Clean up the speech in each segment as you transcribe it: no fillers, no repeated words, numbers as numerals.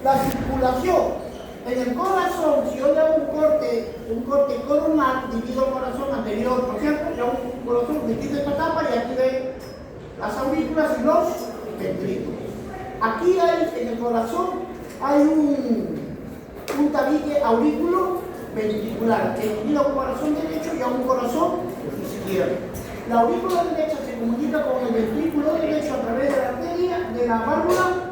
La circulación en el corazón, si yo le hago un corte coronal, divido el corazón anterior, por ejemplo, le hago un corazón, me quito esta tapa y aquí ve las aurículas y los ventrículos. Aquí hay, en el corazón, hay un tabique aurículo ventricular que divide a un corazón derecho y a un corazón izquierdo. La aurícula derecha se comunica con el ventrículo derecho a través de la arteria, de la válvula.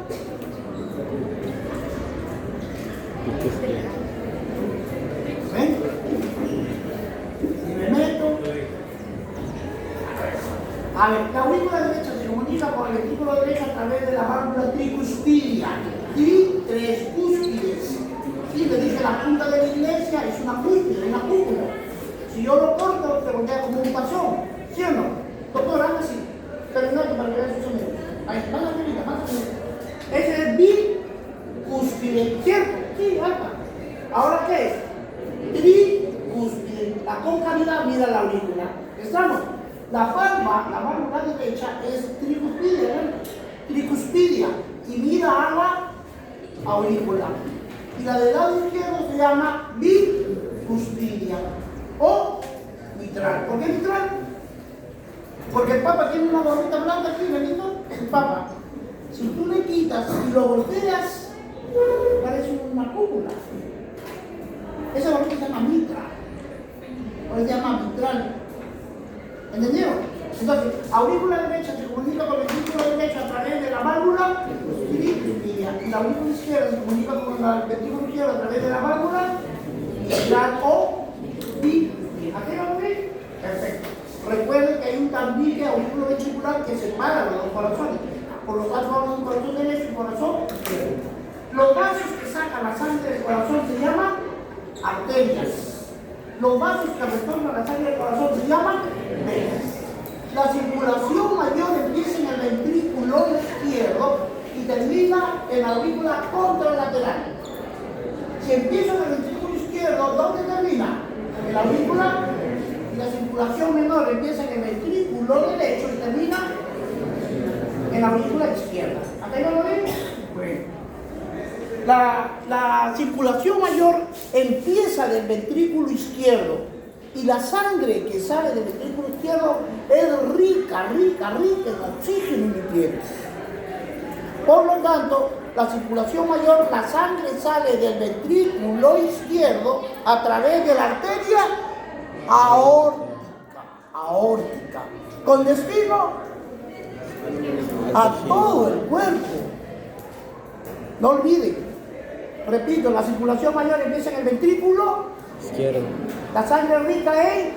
¿Ven? Si me meto. A ver, la aurícula derecha se comunica con el ventrículo derecho a través de la válvula tricuspidia. Y tres cúspides. Sí, le dije la punta de la iglesia es una cúspide, una cúpula. Si yo lo corto, se voltea como un pasón. ¿Sí o no? Doctor, haga así. Terminando para que vean su sonido. Ahí, más arriba, más arriba. Ese es bicúspide, ¿cierto? Sí, acá. ¿Ahora qué es? Tricúspide. La concavidad mira la aurícula. ¿Estamos? La válvula derecha es tricuspidia, ¿eh? Tricuspidia. Y mira a la aurícula. Y la del lado izquierdo se llama bicuspidia o mitral. ¿Por qué mitral? Porque el Papa tiene una gorrita blanca aquí, ¿verdad? El Papa. Si tú le quitas y lo volteas, parece una cúpula. Esa gorrita se llama mitra. O se llama mitral. ¿Entendieron? Entonces, aurícula derecha se comunica con el ventrículo derecho a través de la válvula tricuspidia. Y la aurícula izquierda se comunica con el ventrículo izquierdo a través de la válvula mitral o bicuspidia. ¿A qué lo ven? Perfecto. Recuerden que hay un tabique auriculo ventricular que separa los dos corazones. Por lo cual vamos un corazón derecho y un corazón izquierdo. Los vasos que sacan la sangre del corazón se llaman arterias. Los vasos que retornan la sangre del corazón se llaman venas. La circulación mayor empieza en el ventrículo izquierdo y termina en la aurícula contralateral. Si empieza en el ventrículo izquierdo, ¿dónde termina? En la aurícula. Y la circulación menor empieza en el ventrículo derecho y termina en la aurícula izquierda. ¿Hasta ahí lo ven? Bueno. La circulación mayor empieza del ventrículo izquierdo y la sangre que sale del ventrículo izquierdo es rica en oxígeno y nutrientes. Por lo tanto, la circulación mayor, la sangre sale del ventrículo izquierdo a través de la arteria aórtica, con destino a todo el cuerpo. No olviden, repito, la circulación mayor empieza en el ventrículo izquierdo. La sangre rica en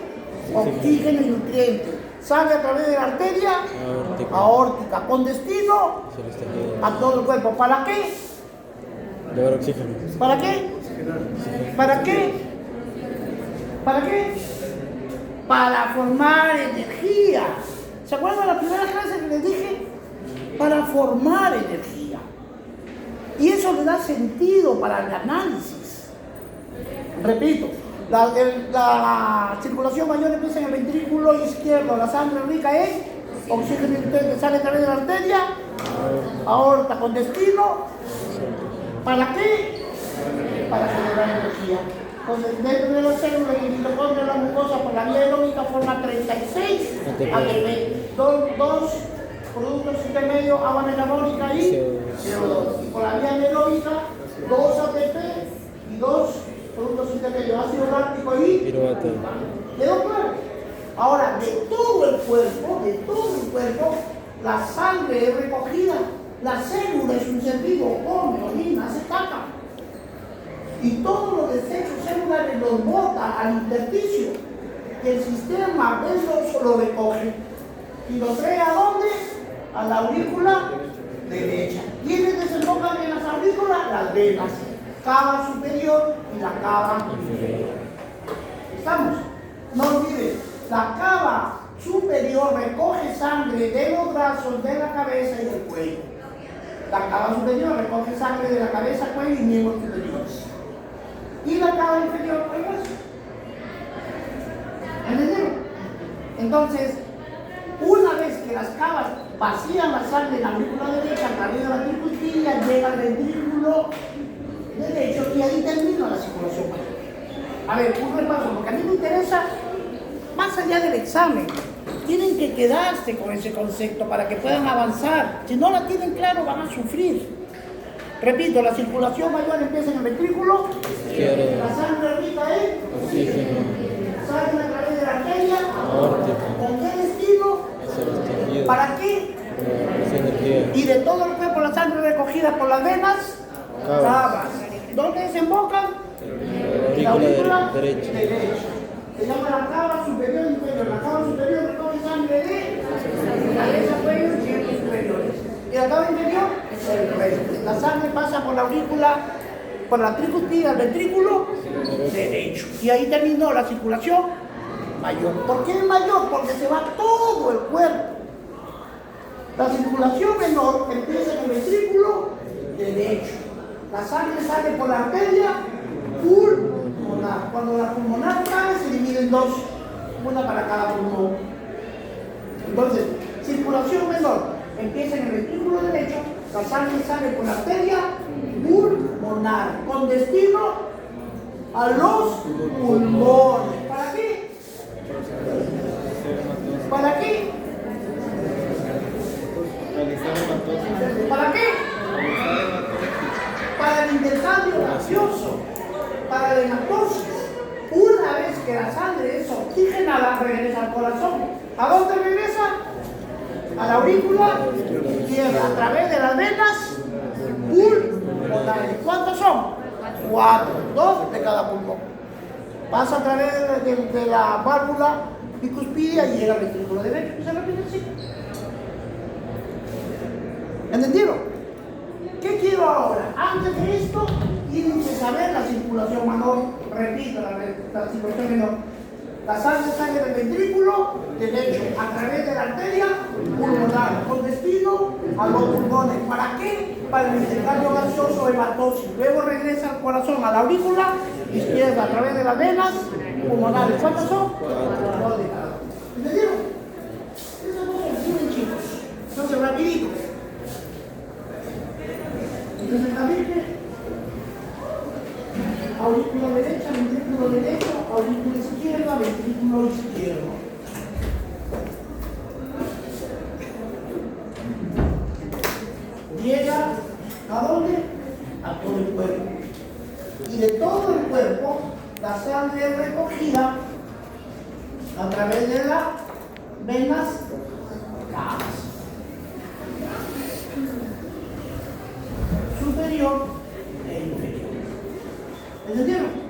oxígeno y nutrientes. Sale a través de la arteria aórtica, con destino a todo el cuerpo. ¿Para qué? Llevar oxígeno. ¿Para qué? ¿Para qué? ¿Para qué? Para formar energía. ¿Se acuerdan de la primera clase que les dije? Para formar energía. Y eso le da sentido para el análisis. Repito, la circulación mayor empieza en el ventrículo izquierdo. La sangre rica en oxígeno y nutrientes sale a través de la arteria aorta, con destino. ¿Para qué? Para generar energía. Entonces, dentro de las células y el mitocondrio de la mucosa por la vía aeróbica forma 36 ATP. Dos productos intermedios, agua metabólica y CO2. Y por la vía anaeróbica, 2 ATP y 2 productos intermedios, ácido láctico y piruvato. ¿Quedó claro? Ahora, de todo el cuerpo, la sangre es recogida. La célula es un ser vivo, come, orina, hace caca. Y todos los desechos celulares los bota al intersticio, que el sistema venoso lo recoge y lo trae ¿a dónde? A la aurícula derecha. ¿Quiénes desembocan en las aurículas? Las venas, cava superior y la cava inferior. ¿Estamos? No olviden, la cava superior recoge sangre de los brazos, de la cabeza y del cuello. La cava superior recoge sangre de la cabeza, cuello y miembros superiores. Y la cava inferior, el hueso. ¿Entendieron? Entonces, una vez que las cavas vacían la sangre en la aurícula derecha a través de la tricuspidia, llega al ventrículo derecho y ahí termina la circulación mayor. A ver, un repaso, porque a mí me interesa, más allá del examen, tienen que quedarse con ese concepto para que puedan avanzar. Si no la tienen claro, van a sufrir. Repito, la circulación mayor empieza en el ventrículo, la sangre rica en Oxígeno. sale a través de la arteria. Aórtica. ¿Con qué destino? ¿Para qué? Esa energía. Y de todo el cuerpo la sangre recogida por las venas cavas. ¿Dónde desembocan? En la aurícula derecha. Se llama la cava superior e inferior. La cava superior recoge sangre de cabeza, cuello y miembros superiores. Y la cava inferior es el resto. La sangre pasa por la aurícula, por la tricuspide al ventrículo derecho. Y ahí terminó la circulación mayor. ¿Por qué es mayor? Porque se va todo el cuerpo. La circulación menor empieza en el ventrículo derecho. La sangre sale por la arteria pulmonar. Cuando la pulmonar cae, se divide en dos, una para cada pulmón. Entonces, circulación menor empieza en el ventrículo derecho, la sangre sale por la arteria pulmonar, con destino a los pulmones. ¿Para qué? ¿Para qué? ¿Para qué? Para el intercambio gaseoso, para la hematosis. Una vez que la sangre es oxigenada, regresa al corazón. ¿A dónde regresa? A la aurícula izquierda, a través de las venas pulmonares. ¿Cuántos son? 4, 2 de cada pulmón. Pasa a través de la válvula bicuspidia y llega al ventrículo derecho. ¿Se repite así? ¿Entendieron? ¿Qué quiero ahora? Antes de esto, tienen que saber la circulación menor. Repito, la circulación menor. La sangre sale del ventrículo derecho a través de la arteria pulmonar, con destino a los pulmones. ¿Para qué? Para el intercambio gaseoso hematosis. Luego regresa al corazón, a la aurícula izquierda, a través de las venas pulmonares. ¿Cuántas son? 2 de cada. ¿Entendieron? Esas cosas son muy chicos. Entonces, rapidito. Entonces, aurícula derecha, ventrículo derecho, aurícula izquierda, ventrículo izquierdo. Llega ¿a dónde? A todo el cuerpo. Y de todo el cuerpo, la sangre es recogida a través de las venas cavas. Superior e inferior. ¿Entendieron?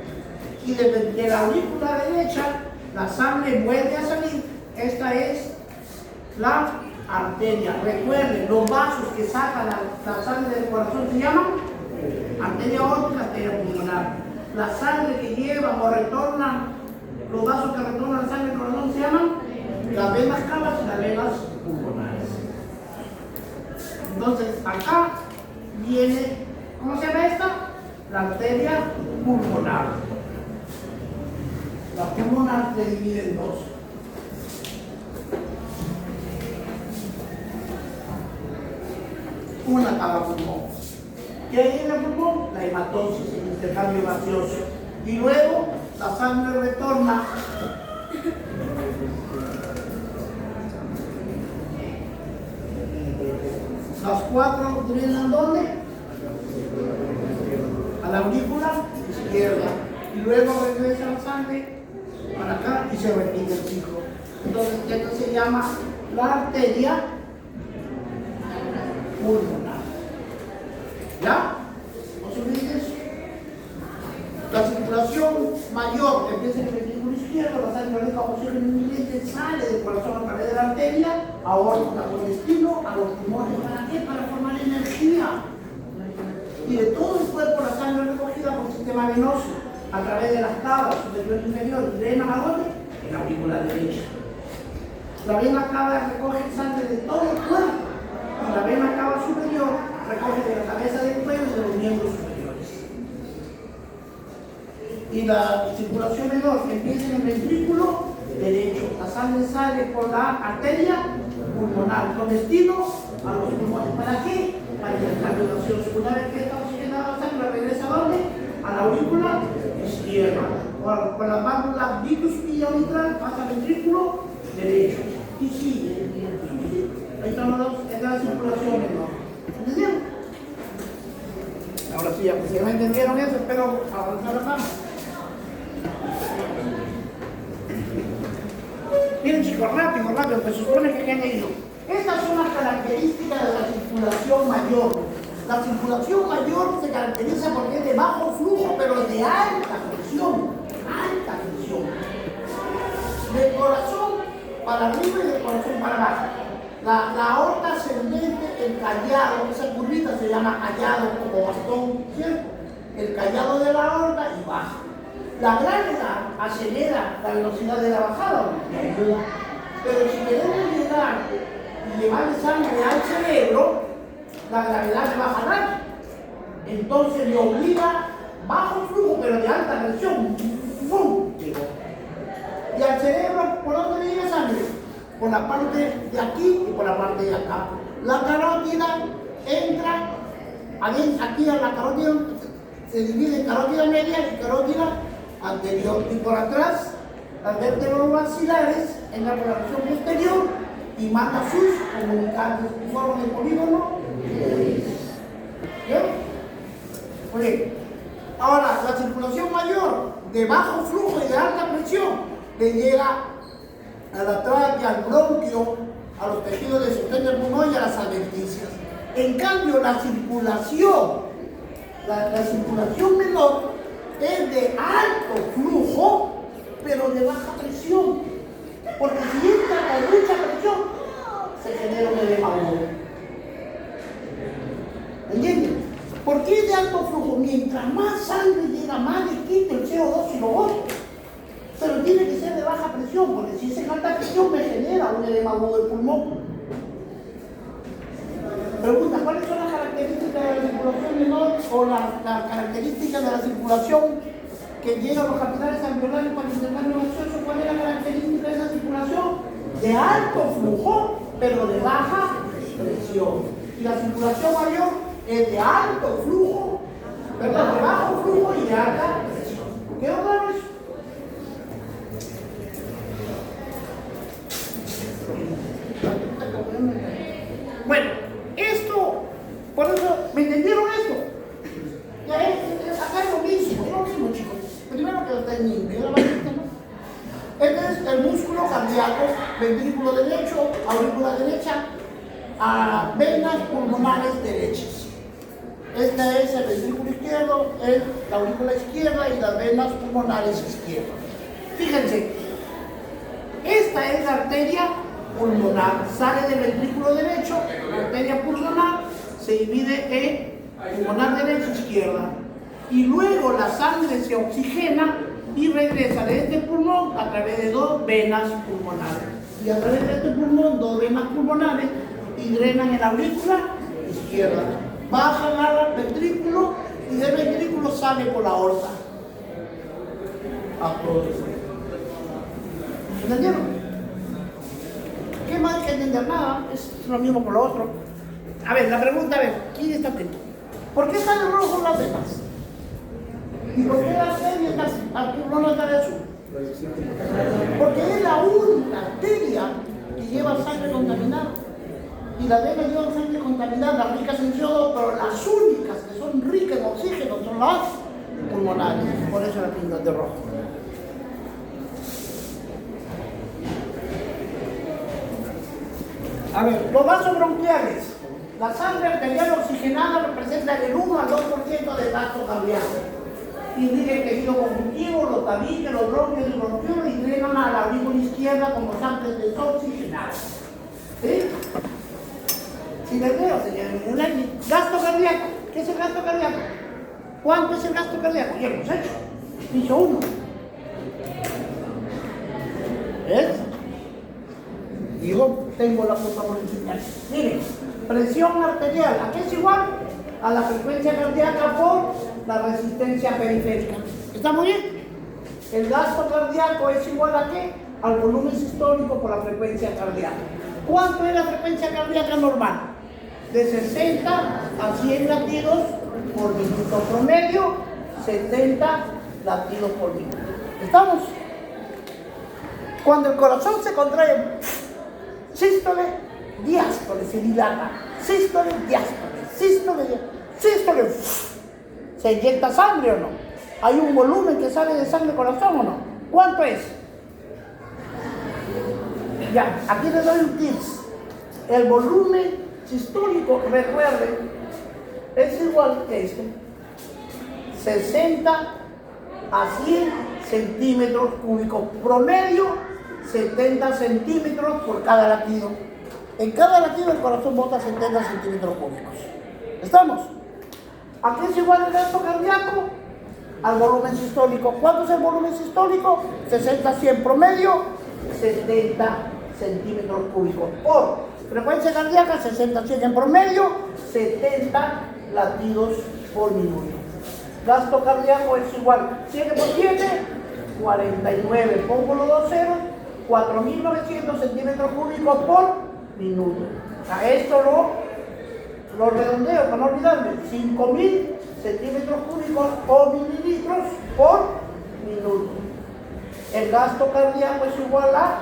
Y de la aurícula derecha, la sangre vuelve a salir. Esta es la arteria. Recuerden, los vasos que sacan la sangre del corazón se llaman arteria aórtica, arteria pulmonar. La sangre que llevan o retornan, los vasos que retornan la sangre del corazón se llaman las venas cavas y las venas pulmonares. Entonces, acá viene, ¿cómo se llama esta? La arteria pulmonar. La pulmonar se divide en dos. Una cada pulmón. ¿Qué hay en el pulmón? La hematosis, el intercambio gaseoso. Y luego la sangre retorna las 4 drenan ¿dónde? A la aurícula izquierda. Y luego regresa la sangre para acá y se repite el ciclo. Entonces, esto se llama la arteria pulmonar. ¿Ya? ¿No se olviden eso? La circulación mayor empieza en el ventrículo izquierdo, la sangre rica oxígeno inminente sale del corazón a través de la arteria, aórtica con destino a los pulmones. ¿Para qué? Para formar energía. Y de todo el cuerpo la sangre recogida por el sistema venoso a través de las cavas superior e inferior, drena a dónde? En la aurícula derecha. La vena cava recoge sangre de todo el cuerpo y la vena cava superior recoge de la cabeza del cuello y de los miembros superiores. Y la circulación menor empieza en el ventrículo derecho. La sangre sale por la arteria pulmonar con destino a los pulmones. ¿Para qué? Para el intercambio gaseoso. Una vez que está oxigenada la sangre, regresa ¿a dónde? A la aurícula izquierda. Con la válvula bicuspida mitral pasa al ventrículo derecho. Y sigue. Ahí están los dos, esta es la circulación menor. ¿Entendieron? Ahora sí, ya pues, si no entendieron eso, espero avanzar acá. Miren chicos, rápido, pues supone que han leído. Estas son las características de la circulación mayor. La circulación mayor se caracteriza porque es de bajo flujo, pero de alta presión. Alta presión. Del corazón para arriba y del corazón para abajo. La aorta ascendente, el callado, esa curvita se llama callado como bastón, ¿cierto? El callado de la aorta y baja. La gravedad acelera la velocidad de la bajada, pero si queremos llegar y llevarle sangre al cerebro, la gravedad le baja rápido. Entonces le obliga bajo flujo, pero de alta presión. ¡Bum! Y al cerebro, ¿por dónde viene sangre? Por la parte de aquí y por la parte de acá. La carótida entra, aquí a la carótida se divide en carótida media y carótida anterior. Y por atrás, las vértebras maxilares entran por la región posterior y manda sus comunicantes y forman el polígono. ¿Bien? Muy bien. Ahora, la circulación mayor de bajo flujo y de alta presión le llega a la tráquea, al bronquio, a los tejidos de sostén del pulmón y a las adventicias. En cambio, la circulación menor es de alto flujo, pero de baja presión. Porque si entra con mucha presión, se genera un edema agudo. ¿Entienden? ¿Por qué es de alto flujo? Mientras más sangre llega, más le quita el CO2 y lo otro. Pero tiene que ser de baja presión, porque si es en alta presión me genera un edema agudo del pulmón. Pregunta, ¿cuáles son las características de la circulación menor o las características de la circulación que llega a los capilares alveolares para el intercambio gaseoso? ¿Cuál es la característica de esa circulación? De alto flujo, pero de baja presión. Y la circulación mayor es de alto flujo, perdón, de bajo flujo y de alta presión. ¿Quedó claro eso? Bueno, esto, por eso, ¿me entendieron esto? Ya acá es lo mismo, chicos. Primero que lo tengo, la varita, ¿no? Este es el músculo cardíaco, ventrículo derecho, aurícula derecha, venas pulmonares derechas. Este es el ventrículo izquierdo, es la aurícula izquierda y las venas pulmonares izquierdas. Fíjense, esta es la arteria pulmonar, sale del ventrículo derecho, la arteria pulmonar se divide en pulmonar derecha e izquierda y luego la sangre se oxigena y regresa de este pulmón a través de dos venas pulmonares y a través de este pulmón dos venas pulmonares y drenan en la aurícula izquierda, bajan al ventrículo y del ventrículo sale por la aorta a todos. ¿Entendieron? ¿Qué más que entender? Nada, es lo mismo por lo otro. A ver, la pregunta, ¿quién está atento? ¿Por qué están rojos las venas? ¿Y por qué las venas no están de azul? Porque es la única arteria que lleva sangre contaminada. Y las venas llevan sangre contaminada, ricas en CO2, pero las únicas que son ricas en oxígeno son las pulmonares. Por eso las pintan de rojo. A ver, los vasos bronquiales. La sangre arterial oxigenada representa el 1 al 2% del gasto cardíaco. Irriga el tejido conjuntivo, los tabiques, los bronquios y bronquiolos y drenan a la aurícula izquierda como sangre desoxigenada. ¿Sí? Si les veo, señores, gasto cardíaco. ¿Qué es el gasto cardíaco? ¿Cuánto es el gasto cardíaco? Ya lo hemos hecho. Dicho 1. ¿Ves? Digo, tengo la foto por enseñar. Miren, presión arterial, ¿a qué es igual? A la frecuencia cardíaca por la resistencia periférica. ¿Está muy bien? El gasto cardíaco es igual a qué? Al volumen sistólico por la frecuencia cardíaca. ¿Cuánto es la frecuencia cardíaca normal? De 60 a 100 latidos por minuto. Promedio, 70 latidos por minuto. ¿Estamos? Cuando el corazón se contrae, sístole, diástole, se dilata. Sístole, diástole, sístole, sístole. ¿Se inyecta sangre o no? ¿Hay un volumen que sale de sangre al corazón o no? ¿Cuánto es? Ya, aquí le doy un tips. El volumen sistólico, recuerden, es igual que este. 60 a 100 centímetros cúbicos. Promedio, 70 centímetros por cada latido. En cada latido el corazón bota 70 centímetros cúbicos. ¿Estamos? Aquí es igual el gasto cardíaco al volumen sistólico. ¿Cuánto es el volumen sistólico? 60 a 100. Promedio, 70 centímetros cúbicos. Por frecuencia cardíaca, 60 a 100. En promedio, 70 latidos por minuto. Gasto cardíaco es igual 7 por 7, 49. Pongo los dos ceros, 4.900 centímetros cúbicos por minuto. A esto lo redondeo para no olvidarme. 5.000 centímetros cúbicos o mililitros por minuto. El gasto cardíaco es igual a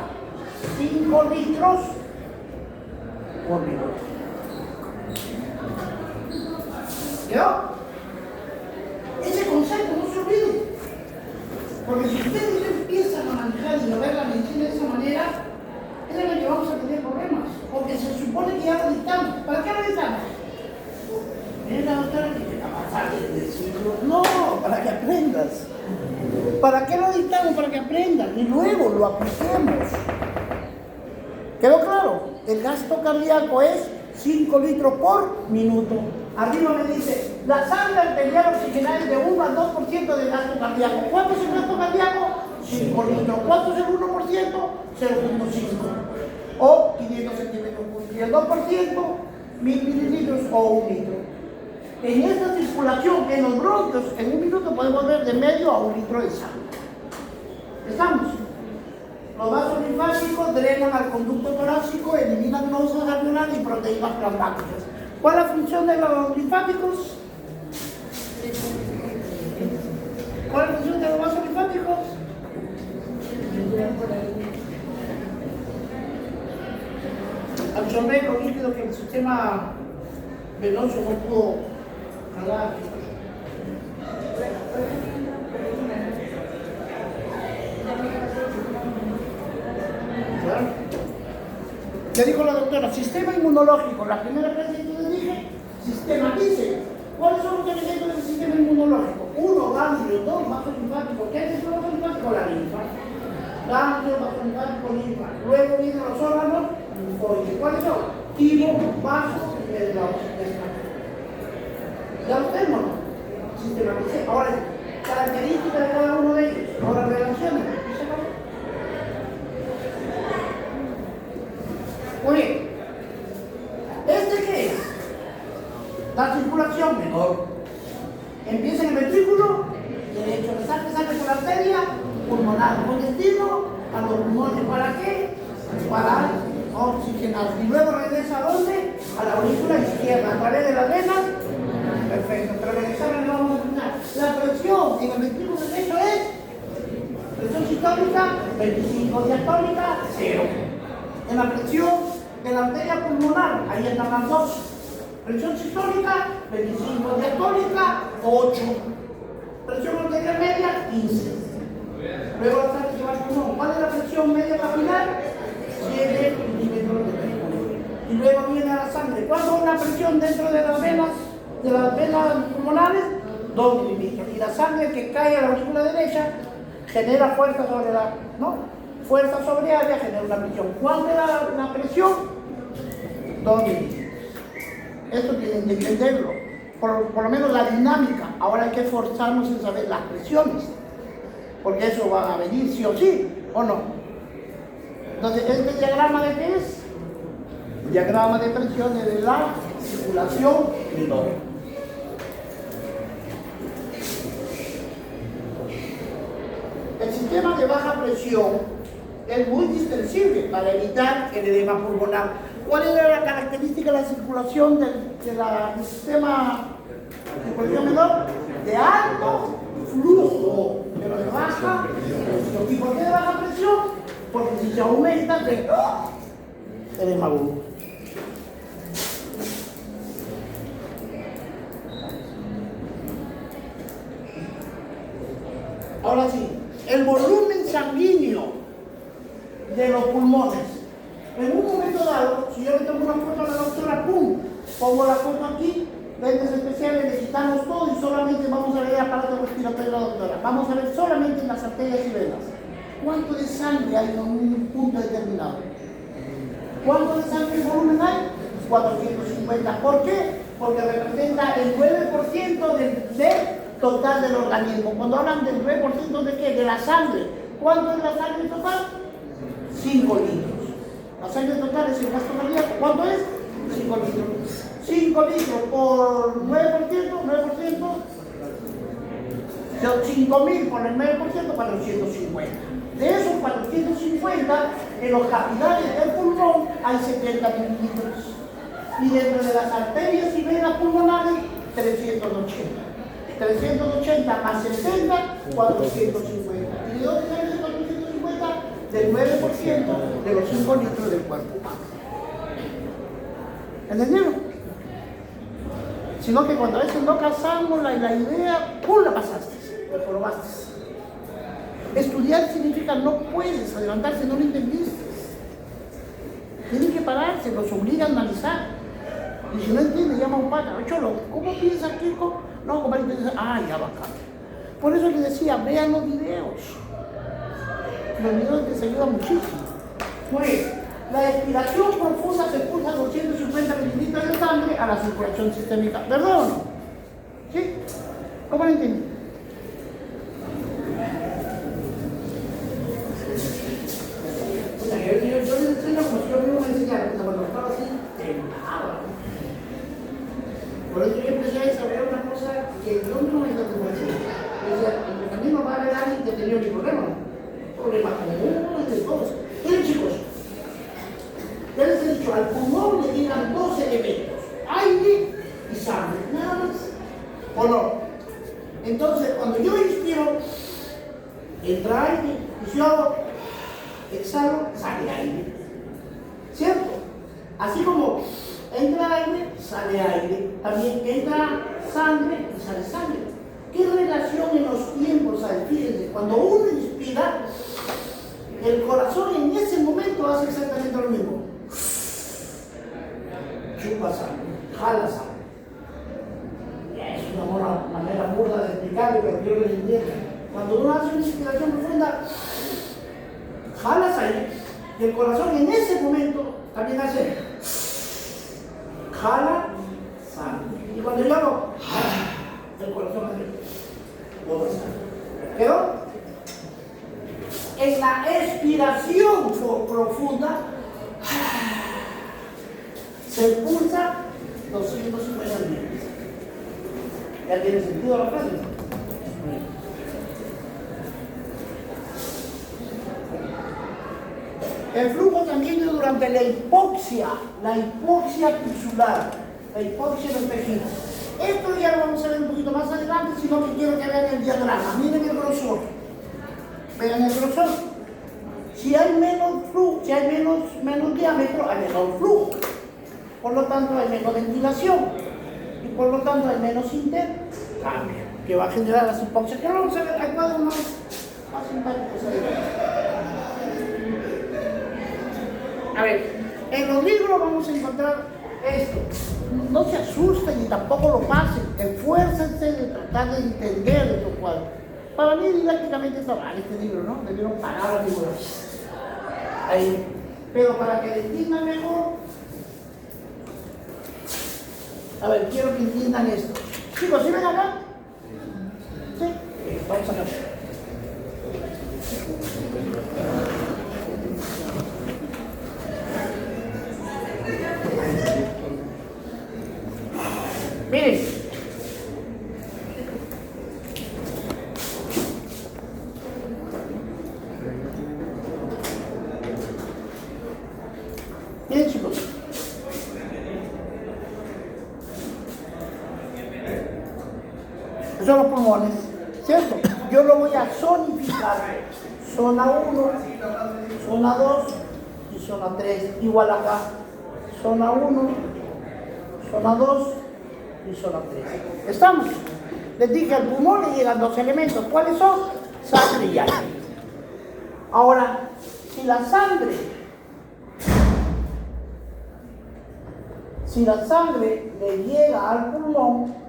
5 litros por minuto. ¿Quedó? Ese concepto no se olvide. Porque si ustedes empiezan a manejar y a ver la medicina de esa manera, es en la que vamos a tener problemas. Porque se supone que ya lo dictamos. ¿Para qué lo dictamos? Mira, la doctora que va a pasar del siglo. No, para que aprendas. ¿Para qué lo dictamos? Para que aprendan y luego lo apliquemos. ¿Quedó claro? El gasto cardíaco es 5 litros por minuto. Arriba me dice, la sangre arterial oxigenada es de 1 al 2% del gasto cardíaco. ¿Cuánto es el gasto cardíaco? 5 litros. ¿Cuánto es el 1%? 0.5 o 500 centímetros cúbicos. Y el 2%, 1.000 mililitros o 1 litro. En esta circulación, en los bronquios, en un minuto podemos ver de medio a 1 litro de sangre. ¿Estamos? Los vasos linfáticos drenan al conducto torácico, eliminan glóbulos alveolares y proteínas plasmáticas. ¿Cuál es la función de los linfáticos? ¿Cuál es la función de los vasos linfáticos? Absorber los líquidos que el sistema venoso no pudo jalar. Ya dijo la doctora, sistema inmunológico. La primera clase que les dije, sistematice. ¿Cuáles son los elementos del sistema inmunológico? 1, ganglios, 2, vasos linfáticos. ¿Qué es el vaso linfático? La linfa. Ganglios, vaso linfático, linfa. Luego vienen los órganos linfóides. ¿Cuáles son? Timo, vaso y medulas. ¿Ya lo tenemos? Sistematice. Ahora, características de cada uno de ellos. Ahora, relaciones. Muy bien. ¿Este qué es? La circulación menor. Empieza en el ventrículo derecho, sale por la arteria pulmonar, con destino a los pulmones. ¿Para qué? Para oxigenar. Y luego regresa a dónde? A la aurícula izquierda, a través de las venas. Perfecto. Pero regresar no vamos a terminar. La presión en el ventrículo derecho es presión sistólica 25, diastólica 0. En la presión de la arteria pulmonar, ahí están las dos. Presión sistólica, 25, diastólica, 8. Presión arterial media, 15. Luego la sangre se va al pulmón. ¿Cuál es la presión media capilar? 7 milímetros de mercurio. Y luego viene a la sangre. ¿Cuánto es la presión dentro de las venas pulmonares? 2 milímetros. Y la sangre que cae a la aurícula derecha genera fuerza sobre la, fuerza sobre área, genera una presión. ¿Cuánto es la presión? 2 milímetros. Esto tienen que entenderlo. Por lo menos la dinámica. Ahora hay que esforzarnos en saber las presiones. Porque eso va a venir sí o sí, ¿o no? Entonces, ¿este diagrama de qué es? Diagrama de presiones de la circulación menor. El sistema de baja presión es muy distensible para evitar el edema pulmonar. ¿Cuál era la característica de la circulación del sistema Hipertensión menor de alto flujo, pero de baja presión. ¿Y por qué de baja presión? Porque si se aumenta, eres maduro. Ahora sí, el volumen sanguíneo de los pulmones. En un momento dado, si yo le tomo una foto a la doctora, ¡pum! Pongo la foto aquí, lentes especiales, le quitamos todo y solamente vamos a ver el aparato respiratorio de la doctora. Vamos a ver solamente en las arterias y venas. ¿Cuánto de sangre hay en un punto determinado? ¿Cuánto de sangre en volumen hay? 450. ¿Por qué? Porque representa el 9% del total del organismo. Cuando hablan del 9% de qué? De la sangre. ¿Cuánto es la sangre total? 5 litros. La sangre total es el gasto cardíaco. ¿Cuánto es? 5 litros. 5 litros por 9%, 5.000 por el 9%, 450. De esos 450, en los capilares del pulmón hay 70 mililitros. Y dentro de las arterias y venas pulmonares, 380. 380 más 60, 450. ¿Y de dónde sale ese 450? Del 9% de los 5 litros del cuerpo humano. ¿Entendieron? Sino que cuando a veces no casamos la idea, ¡pum! La pasaste, la probaste. Estudiar significa no puedes adelantarse, no lo entendiste. Tienen que pararse, los obliga a analizar. Y si no entiende, llama a un pata. Cholo, ¿cómo piensas, Kiko? No, compadre, ya va acá. Por eso les decía, vean los videos. Los videos les ayudan muchísimo. Pues, la expiración profunda se expulsa 250 mililitros de sangre a la circulación sistémica. ¿Verdad o no? ¿Sí? ¿Cómo lo entienden? Yo les enseño como si yo mismo me enseñara, cuando estaba así, temblaba. Por eso yo empecé a desarrollar una cosa que yo mismo me enseñé. En el camino va a haber alguien que ha tenido mi problema. Problemas comunes, de todos. Miren, chicos, ya les he dicho, al pulmón le llegan 2 elementos: aire y sangre, nada más. ¿O no? Entonces, cuando yo inspiro, entra aire, y si yo hago exhalo, sale aire. ¿Cierto? Así como entra aire, sale aire. También entra sangre y sale sangre. ¿Qué relación en los tiempos hay? Fíjense, cuando uno inspira, el corazón en ese momento hace exactamente lo mismo. Chupa sangre, jala sangre. Es una buena manera burda de explicarlo, pero quiero que lo entiendan. Cuando uno hace una inspiración profunda, jalas aire, y el corazón en ese momento también hace jala sangre. Y cuando yo hago el corazón hace bota sangre. ¿Quedó? En la expiración profunda se expulsa 250 mililitros. ¿Ya tiene sentido la frase? El flujo sanguíneo durante la hipoxia tisular, la hipoxia de los tejidos. Esto ya lo vamos a ver un poquito más adelante, sino que quiero que vean el diagrama. Miren el grosor. Vean el grosor. Si hay menos flujo, si hay menos diámetro, hay menor flujo. Por lo tanto, hay menos ventilación. Y por lo tanto, hay menos intercambio, que va a generar las hipoxias. Que vamos a ver, hay cuadros más simpáticos ahí. A ver, en los libros vamos a encontrar esto. No se asusten ni tampoco lo pasen. Esfuércense de tratar de entender estos cuadros. Para mí, didácticamente, está mal este libro, ¿no? Debieron parar la figura. Ahí. Pero para que lo entiendan mejor, a ver, quiero que entiendan esto. Chicos, ¿sí ven acá? ¿Sí? Vamos acá. Miren, miren chicos, Esos son los pulmones, ¿cierto? Yo lo voy a zonificar. Zona 1, zona 2 y zona 3. Igual acá. Zona 1, zona 2 y zona 3. ¿Estamos? Les dije, al pulmón le llegan dos elementos. ¿Cuáles son? Sangre y aire. Ahora, si la sangre le llega al pulmón,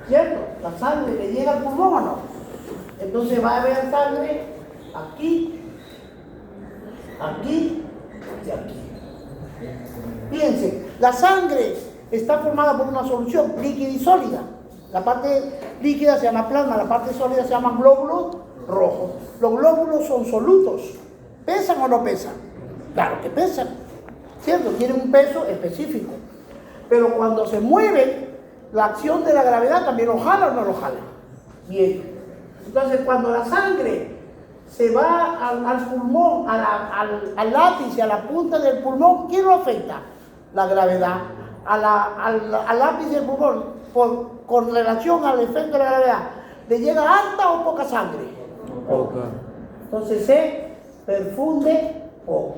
¿cierto? La sangre le llega al pulmón o no. Entonces va a haber sangre aquí, aquí y aquí. Fíjense, la sangre está formada por una solución líquida y sólida. La parte líquida se llama plasma, la parte sólida se llama glóbulos rojos. Los glóbulos son solutos. ¿Pesan o no pesan? Claro que pesan, ¿cierto? Tienen un peso específico. Pero cuando se mueven, la acción de la gravedad también lo jala o no lo jala. Bien. Entonces, cuando la sangre se va al pulmón, al lápiz y a la punta del pulmón, ¿quién lo afecta? La gravedad. Al lápiz del pulmón, con relación al efecto de la gravedad, ¿le llega alta o poca sangre? Poca. Entonces se perfunde poco.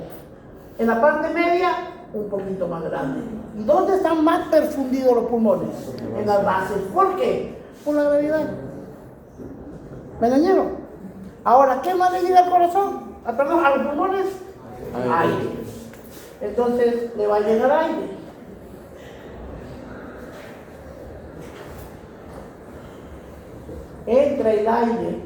En la parte media, un poquito más grande. ¿Y dónde están más perfundidos los pulmones? En las bases. ¿Por qué? Por la gravedad. ¿Me engañaron? Ahora, ¿qué más le llega al corazón? Perdón, a los pulmones. Aire. Entonces le va a llegar aire. Entra el aire.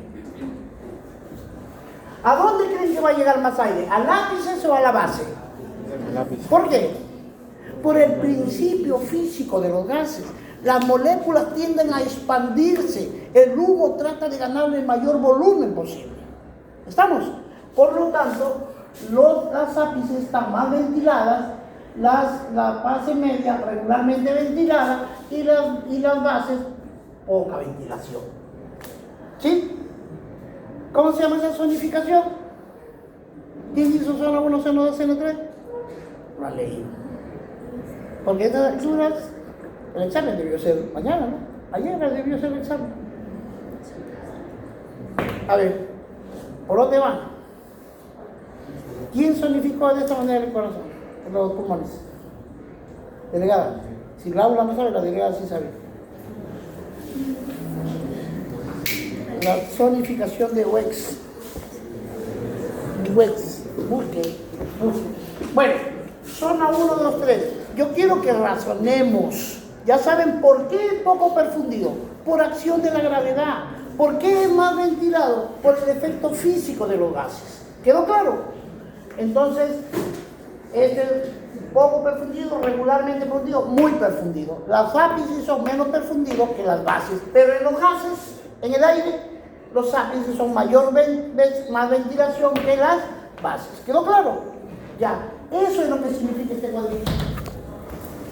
¿A dónde creen que va a llegar más aire? ¿Al lápiz o a la base? ¿Por qué? Por el principio físico de los gases. Las moléculas tienden a expandirse. El humo trata de ganarle el mayor volumen posible. ¿Estamos? Por lo tanto, las ápices están más ventiladas, la base media regularmente ventilada y las bases poca ventilación. ¿Sí? ¿Cómo se llama esa zonificación? ¿Quién hizo zona 1, zona 2, zona 3? La ley. Porque estas lecturas, el examen debió ser mañana, ¿no? Ayer debió ser el examen. A ver, ¿por dónde van? ¿Quién zonificó de esta manera el corazón? Los pulmones. Delegada. Si Laura no sabe, la delegada sí sabe. La zonificación de Wex. Busque. Bueno, zona 1, 2, 3. Yo quiero que razonemos. Ya saben por qué es poco perfundido. Por acción de la gravedad. ¿Por qué es más ventilado? Por el efecto físico de los gases. ¿Quedó claro? Entonces, este es poco perfundido, regularmente perfundido, muy perfundido. Las ápices son menos perfundidos que las bases, pero en los gases, en el aire, los ápices son más ventilación que las bases. ¿Quedó claro? Ya, eso es lo que significa este cuadrito.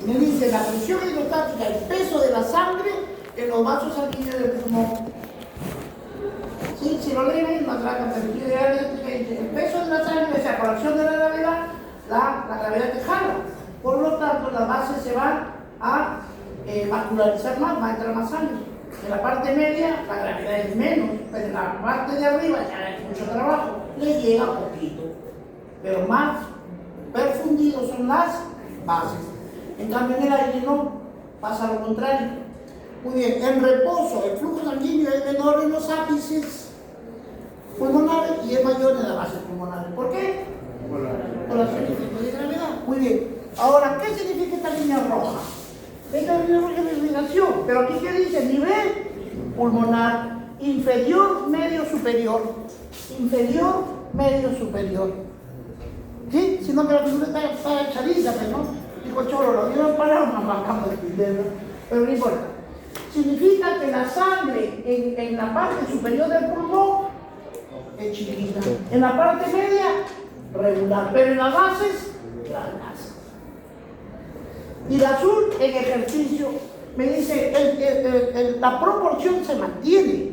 Me dice la presión hidrostática, el peso de la sangre en los vasos sanguíneos del pulmón. ¿Sí? Si lo leen, la el peso de la sangre, o sea, por acción de la gravedad, la gravedad te jala. Por lo tanto, las bases se van a vascularizar más, va a entrar más sangre. En la parte media, la gravedad es menos, pero en la parte de arriba ya hay mucho trabajo, le llega poquito. Pero más perfundidos son las bases. En cambio, en el aire no, pasa lo contrario. Muy bien, en reposo, el flujo sanguíneo es menor en los ápices pulmonares y es mayor en las bases pulmonares. ¿Por qué? Por la efecto de gravedad. Muy bien. Ahora, ¿qué significa esta línea roja? Esta línea roja es de irrigación, pero aquí ¿qué dice? Nivel pulmonar inferior, medio, superior. Inferior, medio, superior. ¿Sí? Sino que la figura está echadita, ¿no? Dijo Cholo, lo dieron para una cama de pindero, pero no importa. Significa que la sangre en la parte superior del pulmón es chiquita. En la parte media, regular. Pero en las bases, grandes. Y el azul en ejercicio, me dice, la proporción se mantiene.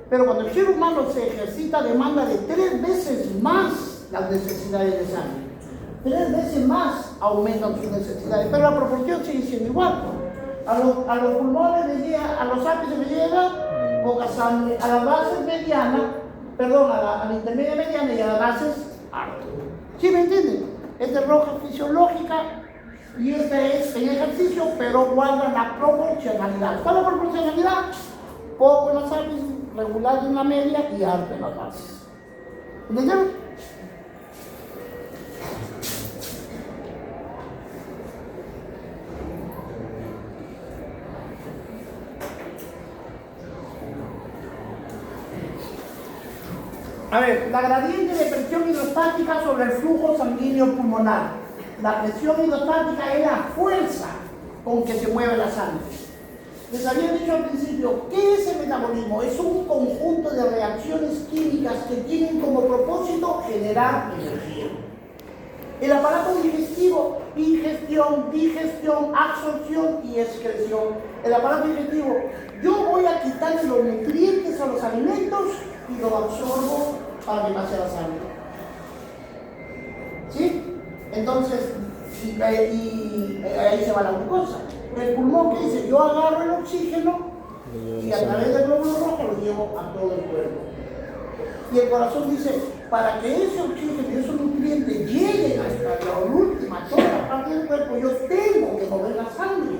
Pero cuando el ser humano se ejercita, demanda de 3 veces más las necesidades de sangre. 3 veces más aumentan sus necesidades, pero la proporción sigue siendo igual. A los pulmones les llega, a los ápices les llega poca sangre, a las bases medianas, perdón, a la intermedia mediana y a las bases altas. ¿Sí me entienden? Esta es roja fisiológica y esta es en ejercicio, pero guarda la proporcionalidad. ¿Cuál es la proporcionalidad? Poco en las ápices, regular en la media y alto en las bases. ¿Entendieron? A ver, la gradiente de presión hidrostática sobre el flujo sanguíneo pulmonar. La presión hidrostática es la fuerza con que se mueve la sangre. Les había dicho al principio, ¿qué es el metabolismo? Es un conjunto de reacciones químicas que tienen como propósito generar energía. El aparato digestivo, ingestión, digestión, absorción y excreción. El aparato digestivo, yo voy a quitarle los nutrientes a los alimentos y lo absorbo para que pase la sangre. ¿Sí? Entonces, ahí se va la glucosa. El pulmón que dice, yo agarro el oxígeno y a través del glóbulo rojo lo llevo a todo el cuerpo. Y el corazón dice, para que ese oxígeno y esos nutrientes lleguen hasta la última, toda la parte del cuerpo, yo tengo que mover la sangre.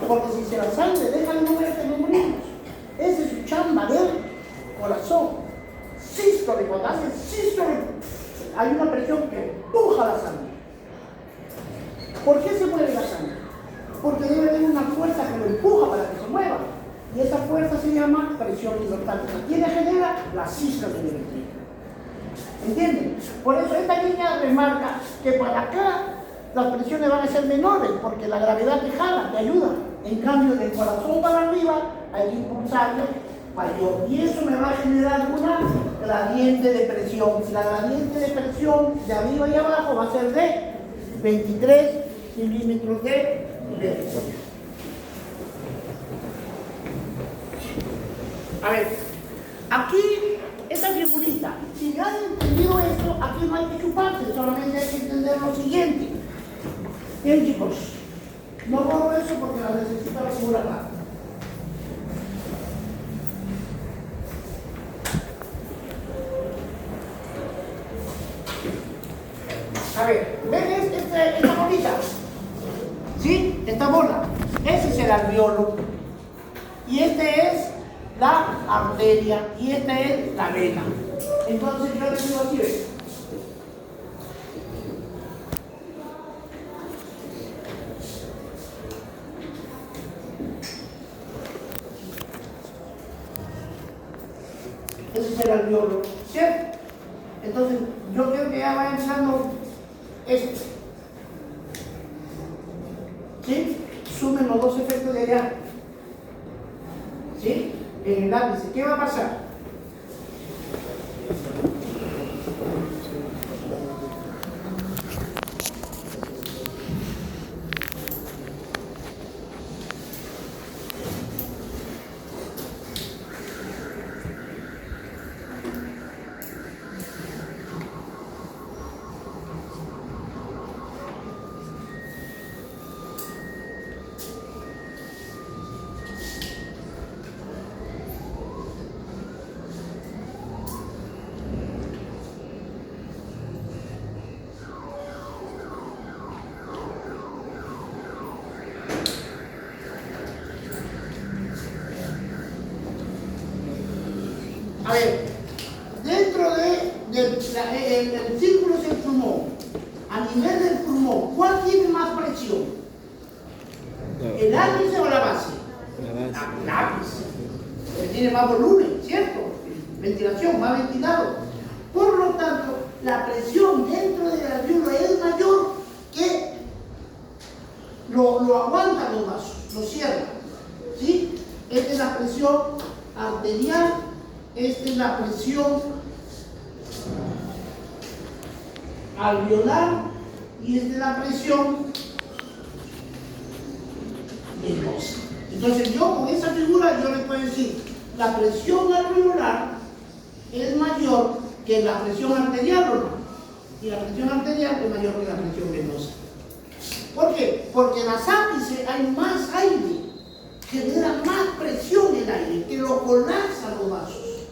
Porque si la sangre deja de moverse, no morimos. Esa es su chamba del corazón. Sístole, cuando hace sístole, hay una presión que empuja la sangre. ¿Por qué se mueve la sangre? Porque debe haber una fuerza que lo empuja para que se mueva. Y esa fuerza se llama presión hidrostática. ¿Quién la genera? La sístole eléctrica. ¿Entienden? Por eso esta línea remarca que para acá las presiones van a ser menores, porque la gravedad te jala, te ayuda. En cambio, del corazón para arriba hay que impulsarlo mayor. Y eso me va a generar una gradiente de presión. La gradiente de presión de arriba y abajo va a ser de 23 milímetros de mercurio. A ver, aquí, esta figurita, si ya han entendido esto, aquí no hay que chuparse, solamente hay que entender lo siguiente. Bien, chicos, no borro eso porque la necesito la figura acá. A ver, ¿ven esta bolita? ¿Sí? Esta bola. Ese es el alveolo. Y este es la arteria. Y esta es la vena. Entonces yo les digo así, ¿ves? Ese es el alveolo. ¿Cierto? Entonces yo creo que ya va entrando esto. ¿Sí? Sumen los dos efectos de allá. ¿Sí? En el ápice. ¿Qué va a pasar? A ver, dentro del círculo del pulmón, a nivel del pulmón, ¿cuál tiene más presión? ¿El ápice o la base? La ápice. Tiene más volumen, ¿cierto? Ventilación, más ventilado. Por lo tanto, la presión dentro del alveolo es mayor que lo aguantan los vasos, lo cierran. ¿Sí? Esta es la presión arterial. Esta es la presión alveolar y esta es la presión venosa. Entonces yo con esa figura yo le puedo decir, la presión alveolar es mayor que la presión arterial, ¿o no? y la presión arterial es mayor que la presión venosa. ¿Por qué? Porque en las ápices hay más aire, genera más presión el aire, que lo colapsa los vasos.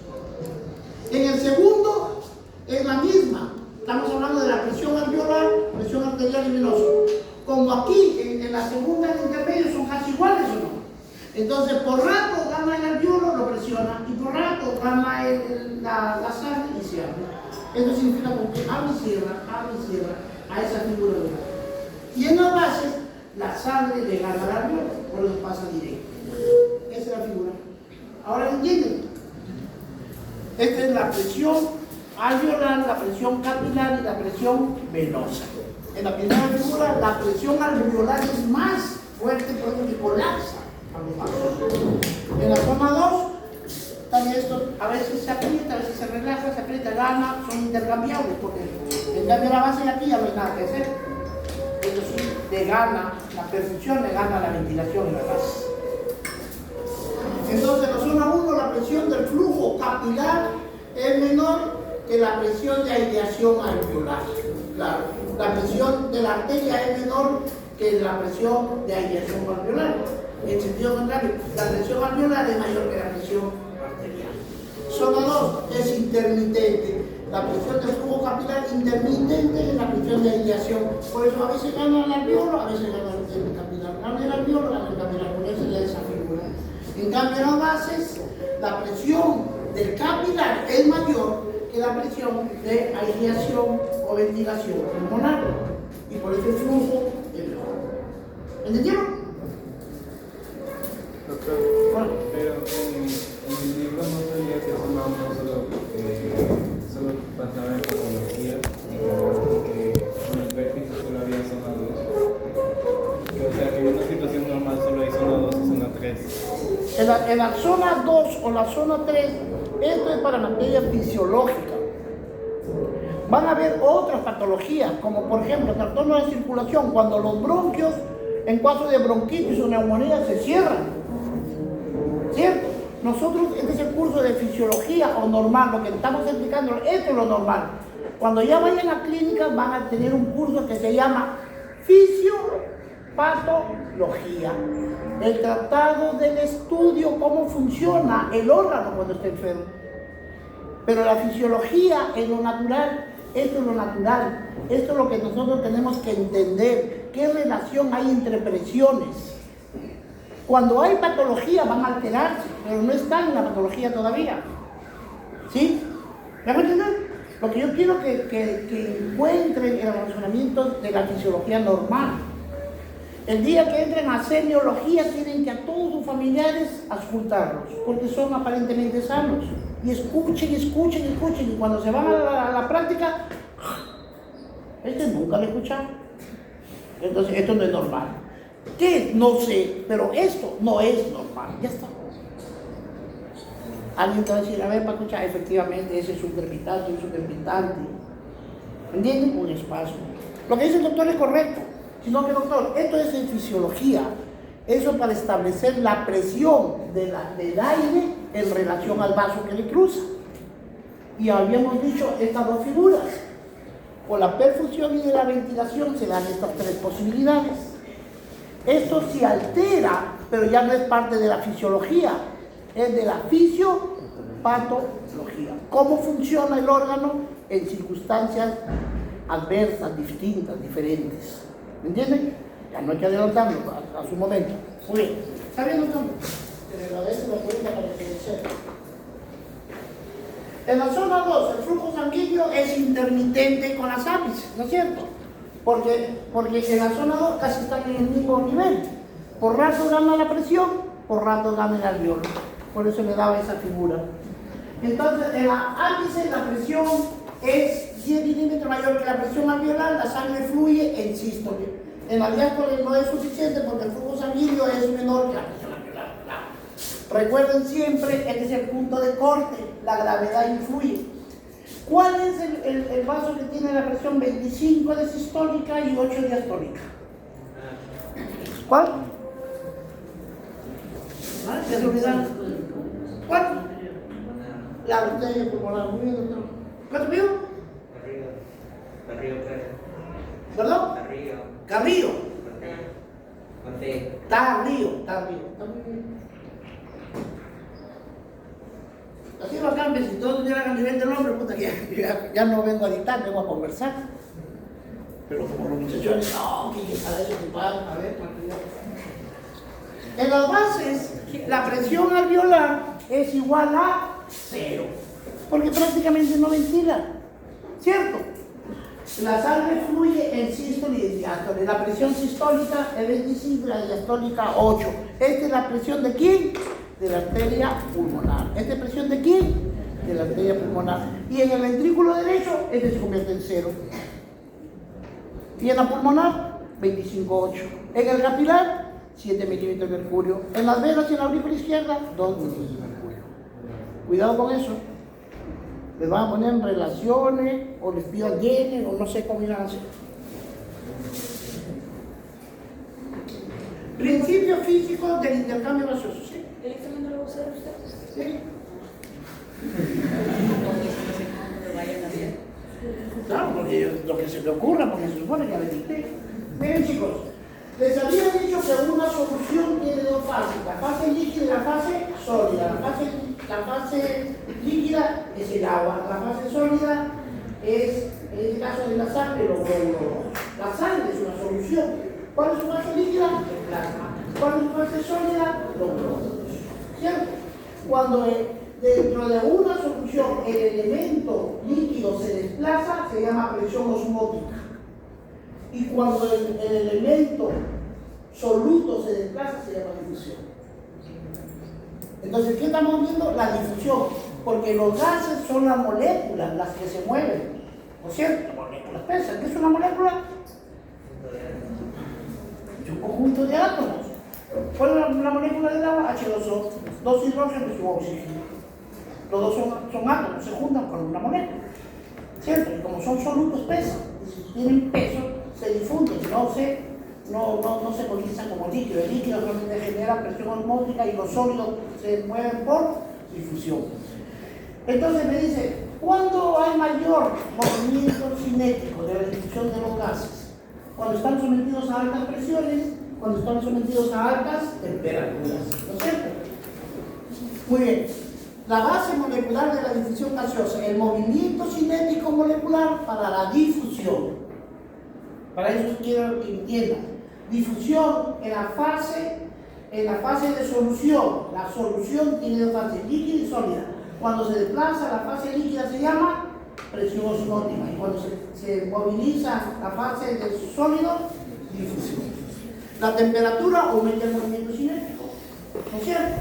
En el segundo es la misma. Estamos hablando de la presión alveolar, presión arterial y venosa. Como aquí, en la segunda, en el intermedio, son casi iguales o no. Entonces, por rato gana el alveolo, lo presiona, y por rato gana la sangre y se abre. Eso significa que abre y cierra a esa figura de la. Y en las bases, la sangre le gana al alveolo, por eso pasa directo. Esa es la figura. ¿Ahora entienden? Esta es la presión alveolar, la presión capilar y la presión venosa. En la primera figura, la presión alveolar es más fuerte, por eso que colapsa a los vasos. En la zona 2, también esto a veces se aprieta, a veces se relaja, se aprieta, gana, son intercambiables, porque en cambio la base de aquí ya no hay nada que hacer. Eso sí, le gana, la perfusión le gana la ventilación en la base. Entonces, en la zona 1, la presión del flujo capilar es menor que la presión de aireación alveolar. Claro, la presión de la arteria es menor que la presión de aireación alveolar. En sentido contrario, la presión alveolar es mayor que la presión arterial. Zona 2 es intermitente. La presión del flujo capilar intermitente es la presión de aireación. Por eso a veces gana el alveolo, a veces gana el capilar. Gana el alveolo, gana el capilar. Por eso ya esa figura. En cambio, en las bases, la presión del capilar es mayor que la presión de aireación o ventilación pulmonar. Y por eso el flujo es mejor. ¿Entendieron? Doctor, Bueno. pero en el libro no sabía que zona 1 solo pasaba en patología y que con el vértice solo había zona 2. O sea, que en una situación normal solo hay zona 2 y zona 3. En la zona 2 o la zona 3, esto es para materia fisiológica. Van a haber otras patologías, como por ejemplo, trastorno de circulación, cuando los bronquios, en caso de bronquitis o neumonía, se cierran. ¿Cierto? Nosotros, este es el curso de fisiología o normal, lo que estamos explicando, esto es lo normal. Cuando ya vayan a clínica, van a tener un curso que se llama fisiopatología. El tratado del estudio, cómo funciona el órgano cuando está enfermo. Pero la fisiología es lo natural, esto es lo natural, esto es lo que nosotros tenemos que entender, qué relación hay entre presiones. Cuando hay patología van a alterarse, pero no están en la patología todavía. ¿Sí? ¿Me van a entender? Lo que yo quiero que encuentren el razonamiento de la fisiología normal. El día que entren a semiología tienen que a todos sus familiares auscultarlos, porque son aparentemente sanos. Y escuchen, y cuando se van a la práctica, nunca lo escucharon. Entonces, esto no es normal. ¿Qué? No sé, pero esto no es normal. Ya está. Alguien te va a decir, a ver, para escuchar, efectivamente, ese es un crepitante, ¿entienden? Un espasmo. Lo que dice el doctor es correcto. Sino que, doctor, esto es en fisiología. Eso para establecer la presión del aire en relación al vaso que le cruza. Y habíamos dicho estas dos figuras. Con la perfusión y la ventilación se dan estas tres posibilidades. Esto se altera, pero ya no es parte de la fisiología, es de la fisiopatología. ¿Cómo funciona el órgano en circunstancias adversas, distintas, diferentes? ¿Me entienden? Ya no hay que adelantarlo a su momento. Muy bien. ¿Está bien, doctor? Te agradezco la pregunta para que sepa. En la zona 2, el flujo sanguíneo es intermitente con las ápices, ¿no es cierto? Porque en la zona 2 casi están en el mismo nivel. Por rato gana la presión, por rato gana el alveolo. Por eso le daba esa figura. Entonces, en la ápice la presión es 10 milímetros mayor que la presión alveolar, la sangre fluye en sístole. En la diástole no es suficiente porque el flujo sanguíneo es menor que la presión alveolar. Recuerden siempre, este es el punto de corte, la gravedad influye. ¿Cuál es el vaso que tiene la presión 25 de sistólica y 8 diastólica? ¿Cuál? ¿Ya se olvidaron? ¿Cuál? La arteria pulmonar. Muy bien, doctor. ¿Cuánto vio? Está río. Mateo. Está río. Está muy bien. Así lo cambies, si todos tuvieran a nivel del hombre, puta, ya no vengo a dictar, vengo a conversar. Pero como los muchachones, no, que para eso ocupado, a ver, en las bases, la presión alveolar es igual a 0, porque prácticamente no ventila, ¿cierto? La sangre fluye en sístole y en diástole. La presión sistólica es 25 y la diastólica 8. Esta es la presión de ¿quién? De la arteria pulmonar. ¿Esta es presión de quién? De la arteria pulmonar. Y en el ventrículo derecho, este se convierte en 0. Y en la pulmonar, 25,8. En el capilar, 7 milímetros de mercurio. En las venas y en la aurícula izquierda, 2 milímetros de mercurio. Cuidado con eso. Les van a poner en relaciones, o les pidan yenes, o no sé cómo irán a hacer. Principios físicos del intercambio gaseoso, ¿sí? ¿El examen no lo va a usar usted? ¿Sí? Claro, porque lo que se te ocurra, porque se supone que ya le dicté. Miren, chicos, les había dicho que una solución tiene dos fases, la fase líquida y la fase sólida. La fase líquida es el agua, la fase sólida es, en este caso de la sangre, los glóbulos. La sangre es una solución. ¿Cuál es su fase líquida? El plasma. ¿Cuál es su fase sólida? Los glóbulos. ¿Cierto? Cuando dentro de una solución el elemento líquido se desplaza, se llama presión osmótica. Y cuando el elemento soluto se desplaza, se llama difusión. Entonces, ¿qué estamos viendo? La difusión. Porque los gases son las moléculas las que se mueven. ¿No es cierto? Moléculas pesan. ¿Qué es una molécula? Es un conjunto de átomos. ¿Cuál es la molécula del agua? H2O. 2 hidrógenos y un oxígeno. Los dos son átomos, se juntan con una molécula. ¿Cierto? Y como son solutos, pesan. Y si tienen peso, se difunden, no se condensan como líquido. El líquido solamente genera presión osmótica y los sólidos se mueven por difusión. Entonces me dice, ¿cuándo hay mayor movimiento cinético de la difusión de los gases? Cuando están sometidos a altas presiones, cuando están sometidos a altas temperaturas. ¿No es cierto? Muy bien. La base molecular de la difusión gaseosa, el movimiento cinético molecular para la difusión. Para eso quiero que entiendan. Difusión en la fase de solución. La solución tiene dos fases, líquida y sólida. Cuando se desplaza la fase líquida se llama presión osmótica. Y cuando se moviliza la fase de sólido, difusión. La temperatura aumenta el movimiento cinético. ¿No es cierto?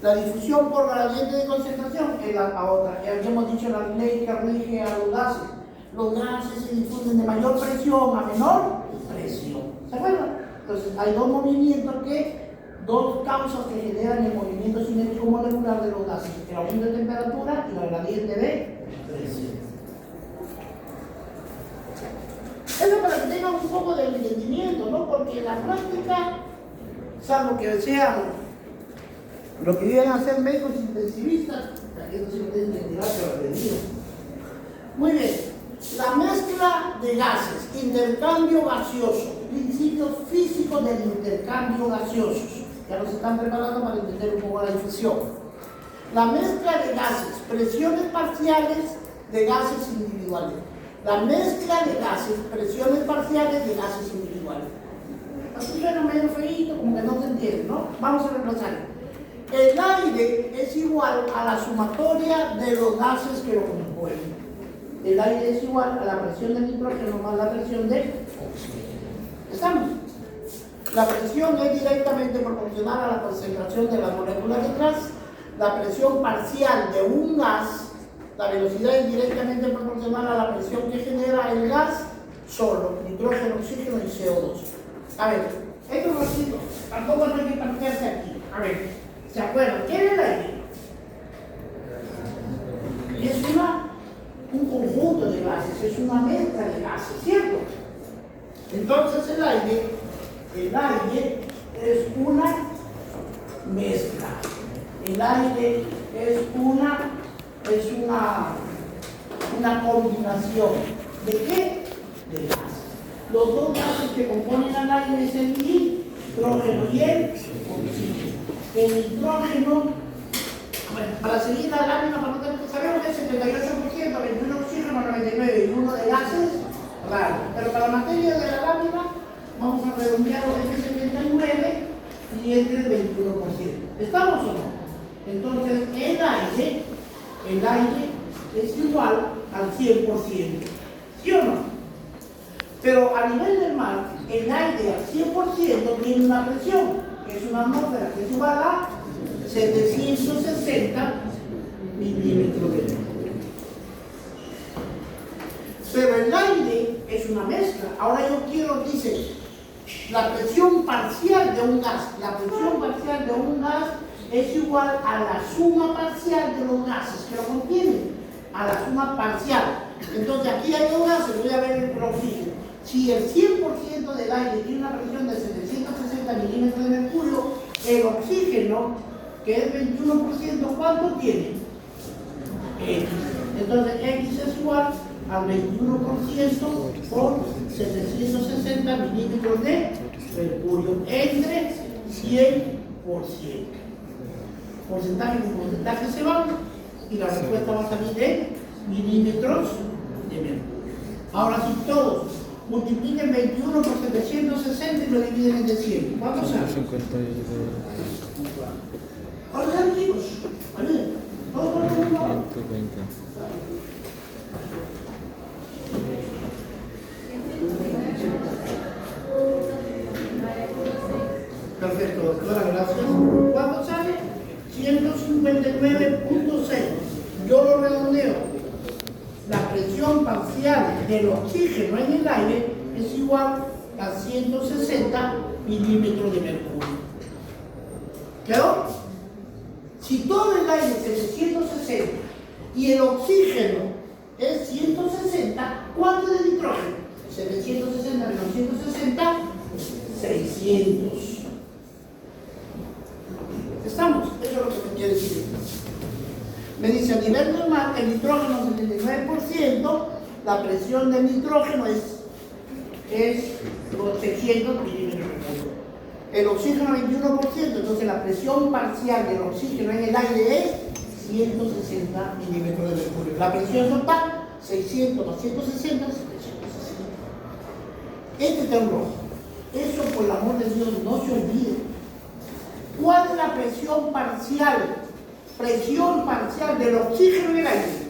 La difusión por gradiente de concentración es la otra. Ya hemos dicho la ley que rige a los gases. Los gases se difunden de mayor presión a menor presión. ¿Se acuerdan? Entonces hay dos causas que generan el movimiento cinético molecular de los gases. El aumento de temperatura y la gradiente de presión. Eso para que tengan un poco de entendimiento, ¿no? Porque en la práctica, salvo que sean lo que vienen a ser médicos intensivistas, eso sí lo entenderá, pero les digo. Muy bien, la mezcla de gases, intercambio gaseoso, principios físicos del intercambio gaseoso. Ya nos están preparando para entender un poco la difusión. La mezcla de gases, presiones parciales de gases individuales. La mezcla de gases, presiones parciales de gases individuales. Así suena medio feíto, como que no se entiende, ¿no? Vamos a reemplazar. El aire es igual a la sumatoria de los gases que lo componen. El aire es igual a la presión del nitrógeno más la presión de oxígeno. ¿Estamos? La presión es directamente proporcional a la concentración de las moléculas de gas. La presión parcial de un gas, la velocidad es directamente proporcional a la presión que genera el gas solo, nitrógeno, oxígeno y CO2. A ver, esto es rápido, tampoco no hay que partirse aquí. A ver, ¿se acuerdan? ¿Qué es el aire? Es un conjunto de gases, es una mezcla de gases, ¿cierto? Entonces el aire es una mezcla. El aire es una combinación. ¿De qué? De gases. Los dos gases que componen al aire es el nitrógeno y el oxígeno. El nitrógeno, bueno, para seguir la lámina, sabemos que es 78%, 21 oxígeno, 99 y 1 de gases raros. Pero para la materia de la lámina, vamos a redondearlo en 79 y entre el 21%. ¿Estamos o no? Entonces, el aire es igual al 100%. ¿Sí o no? Pero a nivel del mar, el aire al 100% tiene una presión, que es una atmósfera que es igual a 760 milímetros de mercurio. Pero el aire es una mezcla. Ahora yo quiero, dice, la presión parcial de un gas. La presión parcial de un gas es igual a la suma parcial de los gases que lo contienen. A la suma parcial. Entonces aquí hay dos gases, voy a ver el oxígeno. Si el 100% del aire tiene una presión de 760 milímetros de mercurio, el oxígeno, que es 21%, ¿cuánto tiene? X. Entonces X es igual al 21% por 760 milímetros de mercurio entre 100%. Porcentaje con porcentaje se van y la respuesta va a salir en milímetros de mercurio. Ahora si todos multipliquen 21 por 760 y lo dividen entre 100. ¿Cuánto sale? 50. Ahora ya chicos, ayuden. Todos por el mundo. 120. Perfecto, doctora, gracias. ¿Cuánto sale? 159.6. Yo lo redondeo. La presión parcial del oxígeno en el aire es igual a 160 milímetros de mercurio. ¿Quedó? Si todo el aire es de 160 y el oxígeno es 160, ¿cuánto es de nitrógeno? 760 menos 160, 600. ¿Estamos? Eso es lo que me quiere decir. Me dice, a nivel normal, el nitrógeno es el 79%, la presión del nitrógeno es 600 milímetros de mercurio. El oxígeno 21%, entonces la presión parcial del oxígeno en el aire es 160 milímetros de mercurio. La presión total, 600 más 160, 760. Este está en rojo. Eso, por el amor de Dios, no se olvide. ¿Cuál es la presión parcial? Presión parcial del oxígeno en el aire.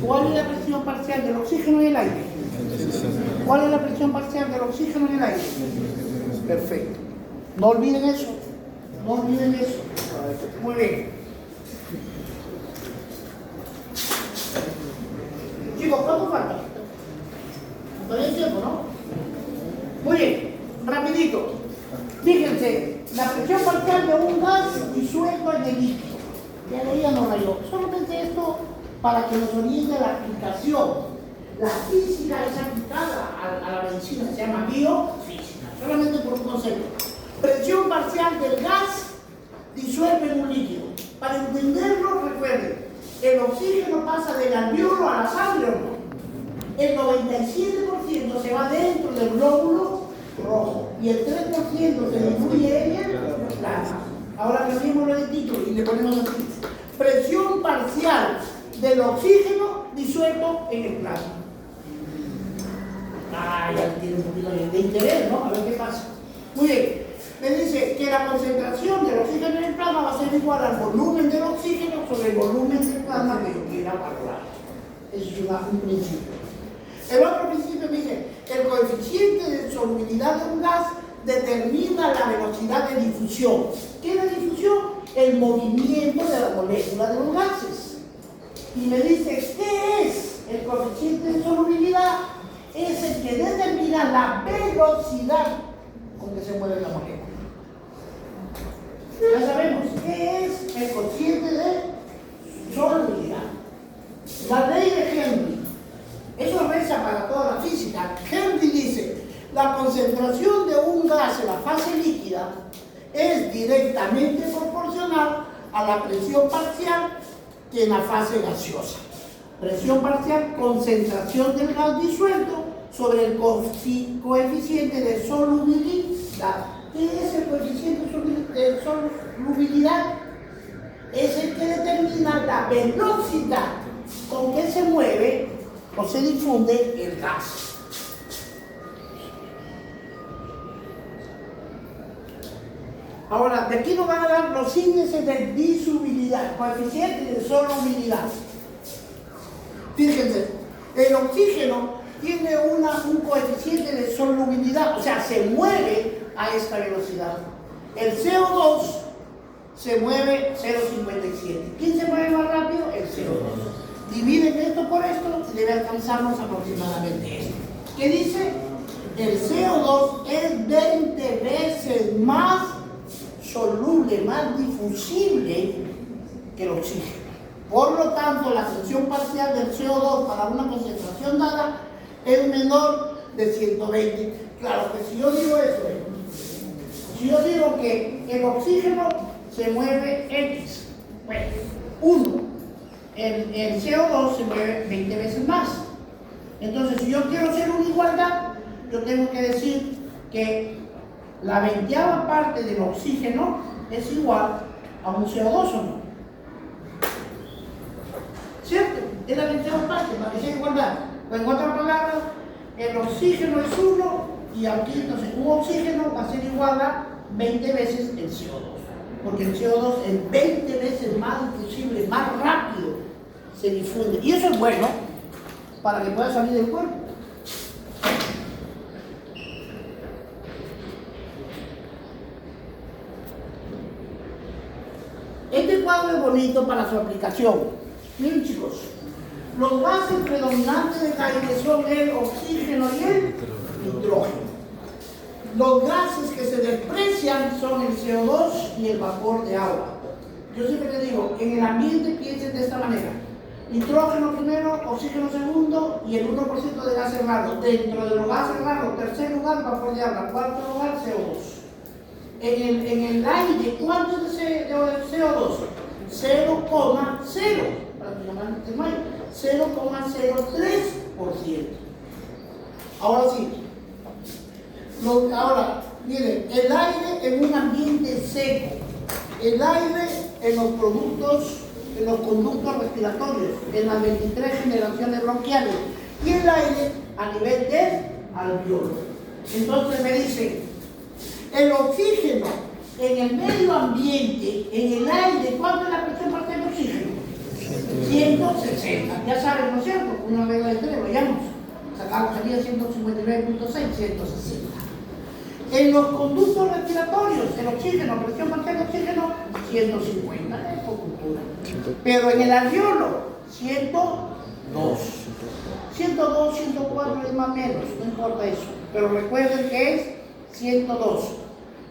¿Cuál es la presión parcial del oxígeno en el aire? ¿Cuál es la presión parcial del oxígeno en el aire? Perfecto. No olviden eso. No olviden eso. Muy bien. Chicos, ¿cuánto falta? Todavía hay tiempo, ¿no? Muy bien. Rapidito. Fíjense, la presión parcial de un gas disuelto en el líquido. Ya leía no yo. Solamente esto para que nos oriente la aplicación. La física es aplicada a la medicina, se llama biofísica, solamente por un concepto. Presión parcial del gas disuelve en un líquido. Para entenderlo, recuerden, el oxígeno pasa del alveolo a la sangre, ¿o no? El 97% se va dentro del glóbulo rojo y el 3% se diluye en el plasma. Ahora cambiémoslo de título y le ponemos así: presión parcial del oxígeno disuelto en el plasma. Ya tiene un poquito de interés, ¿no? A ver qué pasa. Muy bien. Me dice que la concentración del oxígeno en el plasma va a ser igual al volumen del oxígeno sobre el volumen del plasma que yo quiera valorar. Eso es un principio. El otro principio me dice, el coeficiente de solubilidad de un gas determina la velocidad de difusión. ¿Qué es la difusión? El movimiento de la molécula de los gases. Y me dice, ¿qué es el coeficiente de solubilidad? Es el que determina la velocidad con que se mueve la molécula. Ya sabemos, ¿qué es el coeficiente de solubilidad? La ley de Henry. Eso reza para toda la física. Henry dice, la concentración de un gas en la fase líquida es directamente proporcional a la presión parcial que en la fase gaseosa. Presión parcial, concentración del gas disuelto sobre el coeficiente de solubilidad. ¿Qué es el coeficiente de solubilidad? Es el que determina la velocidad con que se mueve o se difunde el gas. Ahora, de aquí nos van a dar los índices de disubilidad, coeficiente de solubilidad. Fíjense, el oxígeno tiene un coeficiente de solubilidad, o sea, se mueve a esta velocidad. El CO2 se mueve 0,57. ¿Quién se mueve más rápido? El CO2. Dividen esto por esto y debe alcanzarnos aproximadamente esto. ¿Qué dice? El CO2 es 20 veces más soluble, más difusible que el oxígeno. Por lo tanto, la fracción parcial del CO2 para una concentración dada es menor de 120. Claro que si yo digo eso, si yo digo que el oxígeno se mueve X, bueno, 1, el CO2 se mueve 20 veces más. Entonces, si yo quiero hacer una igualdad, yo tengo que decir que la 20ª parte del oxígeno es igual a un CO2, ¿o no? ¿Cierto? Es la 20ª parte, para que sea igualdad. Pues en otras palabras, el oxígeno es 1 y aquí entonces un oxígeno va a ser igual a 20 veces el CO2. Porque el CO2 es 20 veces más difusible, más rápido se difunde. Y eso es bueno para que pueda salir del cuerpo. Este cuadro es bonito para su aplicación. Miren, chicos, los gases predominantes del aire son el oxígeno y el nitrógeno. Los gases que se desprecian son el CO2 y el vapor de agua. Yo siempre les digo, en el ambiente piensen de esta manera: nitrógeno primero, oxígeno segundo y el 1% de gases raros. Dentro de los gases raros, tercer lugar, vapor de agua, cuarto lugar, CO2. En el aire, ¿cuánto es de CO2? 0,0, para que no me desmayo, 0,03%. Ahora sí. Ahora, miren, el aire en un ambiente seco, el aire en los conductos respiratorios, en las 23 generaciones bronquiales, y el aire a nivel del alveolo. Entonces me dicen, el oxígeno en el medio ambiente, en el aire, ¿cuánto es la presión parcial de oxígeno? 160. Ya saben, ¿no es cierto? Una regla de 3, vayamos. Salía 159.6, 160. En los conductos respiratorios, el oxígeno, presión parcial de oxígeno, 150, es por cultura. Pero en el alveolo, 102. 102, 104 es más o menos, no importa eso. Pero recuerden que es 102.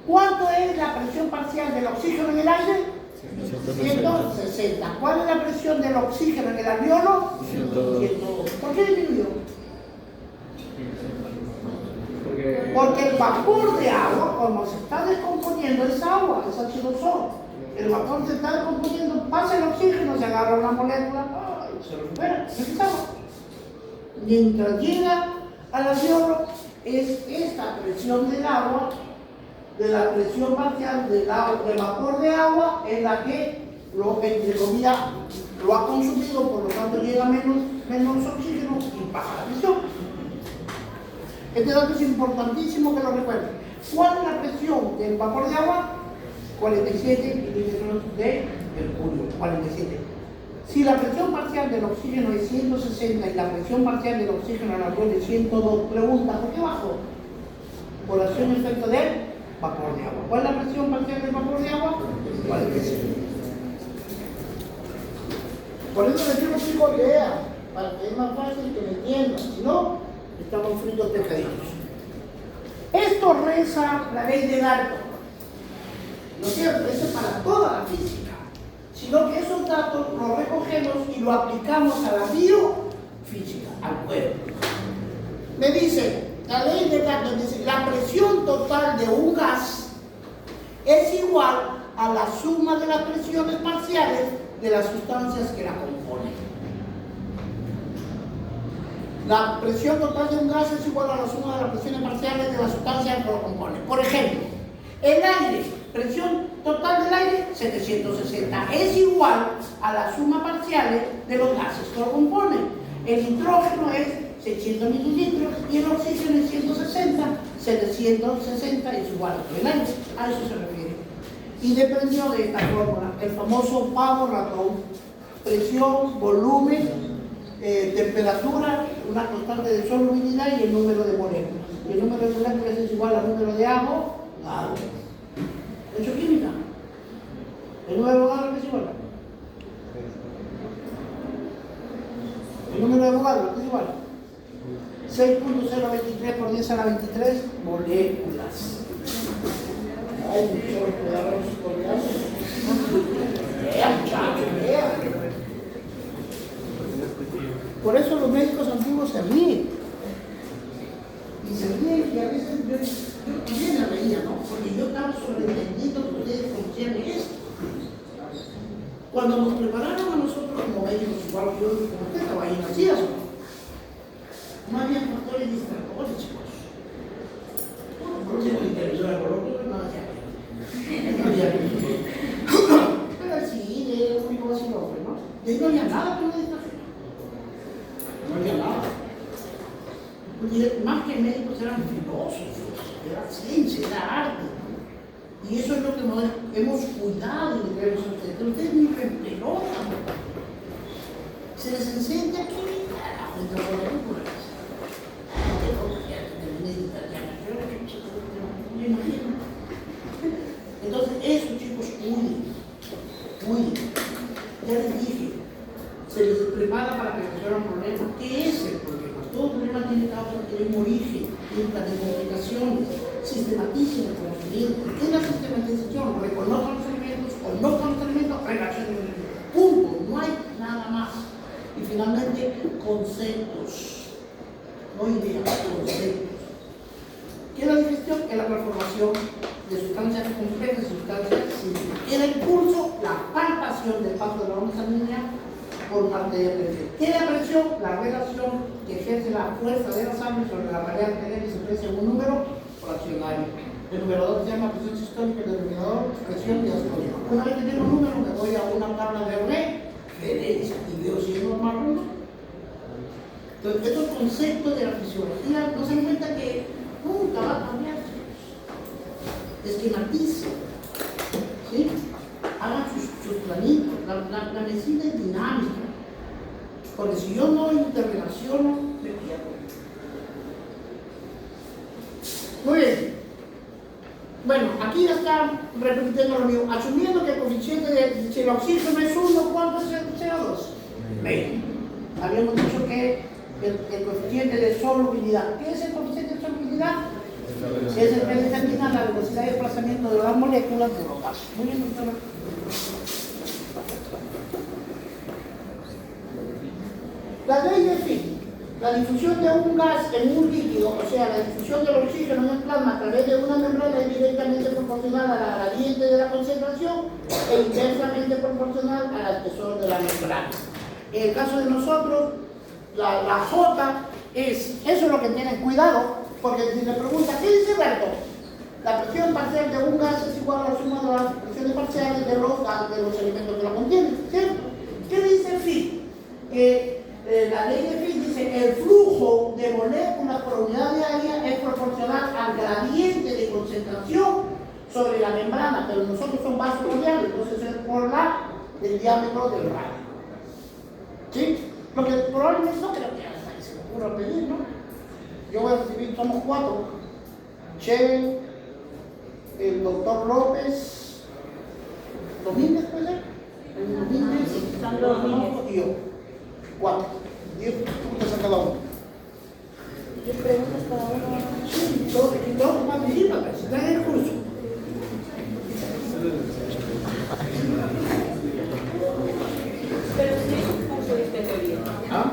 ¿Cuánto es la presión parcial del oxígeno en el aire? 160. ¿Cuál es la presión del oxígeno en el alveolo? 102. ¿Por qué disminuyó? Porque el vapor de agua, como se está descomponiendo, es agua, es H2O. El vapor se está descomponiendo, pasa el oxígeno, se agarra una molécula, se recupera, es agua. Mientras llega al alveolo, es esta presión del agua, de la presión parcial del vapor de agua, en la que entre comillas lo ha consumido, por lo tanto llega menos oxígeno y baja la presión. Este dato es importantísimo que lo recuerden. ¿Cuál es la presión del vapor de agua? 47 mililitros de mercurio. 47. Si la presión parcial del oxígeno es 160 y la presión parcial del oxígeno en la alveolo es 102, pregunta, ¿por qué bajó? Por acción y efecto del vapor de agua. ¿Cuál es la presión parcial del vapor de agua? 47. Por eso les digo, chicos, lean, para que es más fácil que me entiendan. Si no, estamos fritos pescaditos. Esto reza la ley de Dalton. ¿No es cierto? Eso es para toda la física. Sino que esos datos los recogemos y los aplicamos a la biofísica, al cuerpo. Me dice, la ley de Dalton dice, la presión total de un gas es igual a la suma de las presiones parciales de las sustancias que la componen. La presión total de un gas es igual a la suma de las presiones parciales de la sustancia que lo compone. Por ejemplo, el aire, presión total del aire, 760, es igual a la suma parcial de los gases que lo componen. El nitrógeno es 600 mililitros y el oxígeno es 160, 760 es igual a el aire. A eso se refiere. Y dependió de esta fórmula, el famoso pavo ratón, presión, volumen, temperatura, una constante de solubilidad y el número de moléculas. Y el número de moléculas es igual al número de agua. ¿Hecho química? ¿El número de Avogadro qué es igual? ¿El número de Avogadro qué es igual? 6.023 por 10 a la 23 moléculas. Ay, muchachos, vean. Por eso los médicos antiguos se ríen. Y se ríen y a veces yo también me reía, ¿no? Porque yo estaba sobreentendiendo que ustedes conocían esto. Cuando nos prepararon a nosotros como médicos, igual que yo, como usted estaba ahí, nacías, no había factores distractores, chicos. No tengo el televisor de coloquio, no hacía. No había. Pero el cine, el único vacilofre, ¿no? Y ahí no había nada con la distracción. No había nada. Y más que médicos eran filósofos, era ciencia, era arte. Y eso es lo que nos hemos cuidado y le debemos a ustedes. Pero ustedes ni repelotan. Se les enseña aquí, carajo, entre los alumnos. Me imagino. Entonces, eso, chicos, cuiden. Ya les dije, se les prepara para que resuelvan problemas. ¿Qué es el problema? Todo problema tiene causa, tiene un origen, tiene complicaciones. Sistematicen el conocimiento. ¿Qué es la sistematización? Reconozcan los elementos, conozcan los elementos, relacionen los elementos. Punto. No hay nada más. Y finalmente, conceptos. No ideas, conceptos. ¿Qué es la digestión? Es la transformación de sustancias complejas en sustancias simples. ¿Qué es el pulso? La palpación del paso de la onda sanguínea por parte de la presión. ¿Qué es la presión? La relación que ejerce la fuerza de la sangre sobre la pared arterial que se expresa en un número fraccionario. El numerador se llama presión sistólica, el denominador presión diastólica. Una vez que tengo un número, me voy a una tabla de referencia y veo si es normal o no. Entonces, estos conceptos de la fisiología no se dan cuenta que nunca va a cambiar. Esquematicen, ¿sí? Hagan sus planitos. La medicina es dinámica. Porque si yo no interrelaciono, me pierdo. Muy bien. Bueno, aquí ya está repitiendo lo mismo. Asumiendo que el coeficiente de si el oxígeno es 1, ¿cuánto es el CO2? 20. Habíamos dicho que el coeficiente de solubilidad. ¿Qué es el coeficiente de solubilidad? Es el que determina la velocidad de desplazamiento de las moléculas de los gases. Muy bien, doctora. La ley de Fick, la difusión de un gas en un líquido, o sea, la difusión del oxígeno en el plasma a través de una membrana es directamente proporcional a la gradiente de la concentración e inversamente proporcional al espesor de la membrana. En el caso de nosotros, la J es, eso es lo que tienen cuidado, porque si le pregunta, ¿qué dice Berto? La presión parcial de un gas es igual a la suma de las presiones parciales de los elementos que lo contienen, ¿cierto? ¿Qué dice Fick? Que la ley de Fick dice el flujo de moléculas por unidad de área es proporcional al gradiente de concentración sobre la membrana, pero nosotros son vasos radiales, entonces es por la del diámetro del radio. ¿Sí? Lo que probablemente no creo que hasta que se me ocurra pedir, ¿no? Yo voy a recibir, somos 4. Che, el doctor López, Domínguez, ¿puede ser? El Domínguez, Sandro Domínguez y yo. 4. 10 preguntas a cada uno. 10 preguntas cada uno. Sí, todos participan, si están en el curso. Pero si es un curso de teoría. ¿Ah?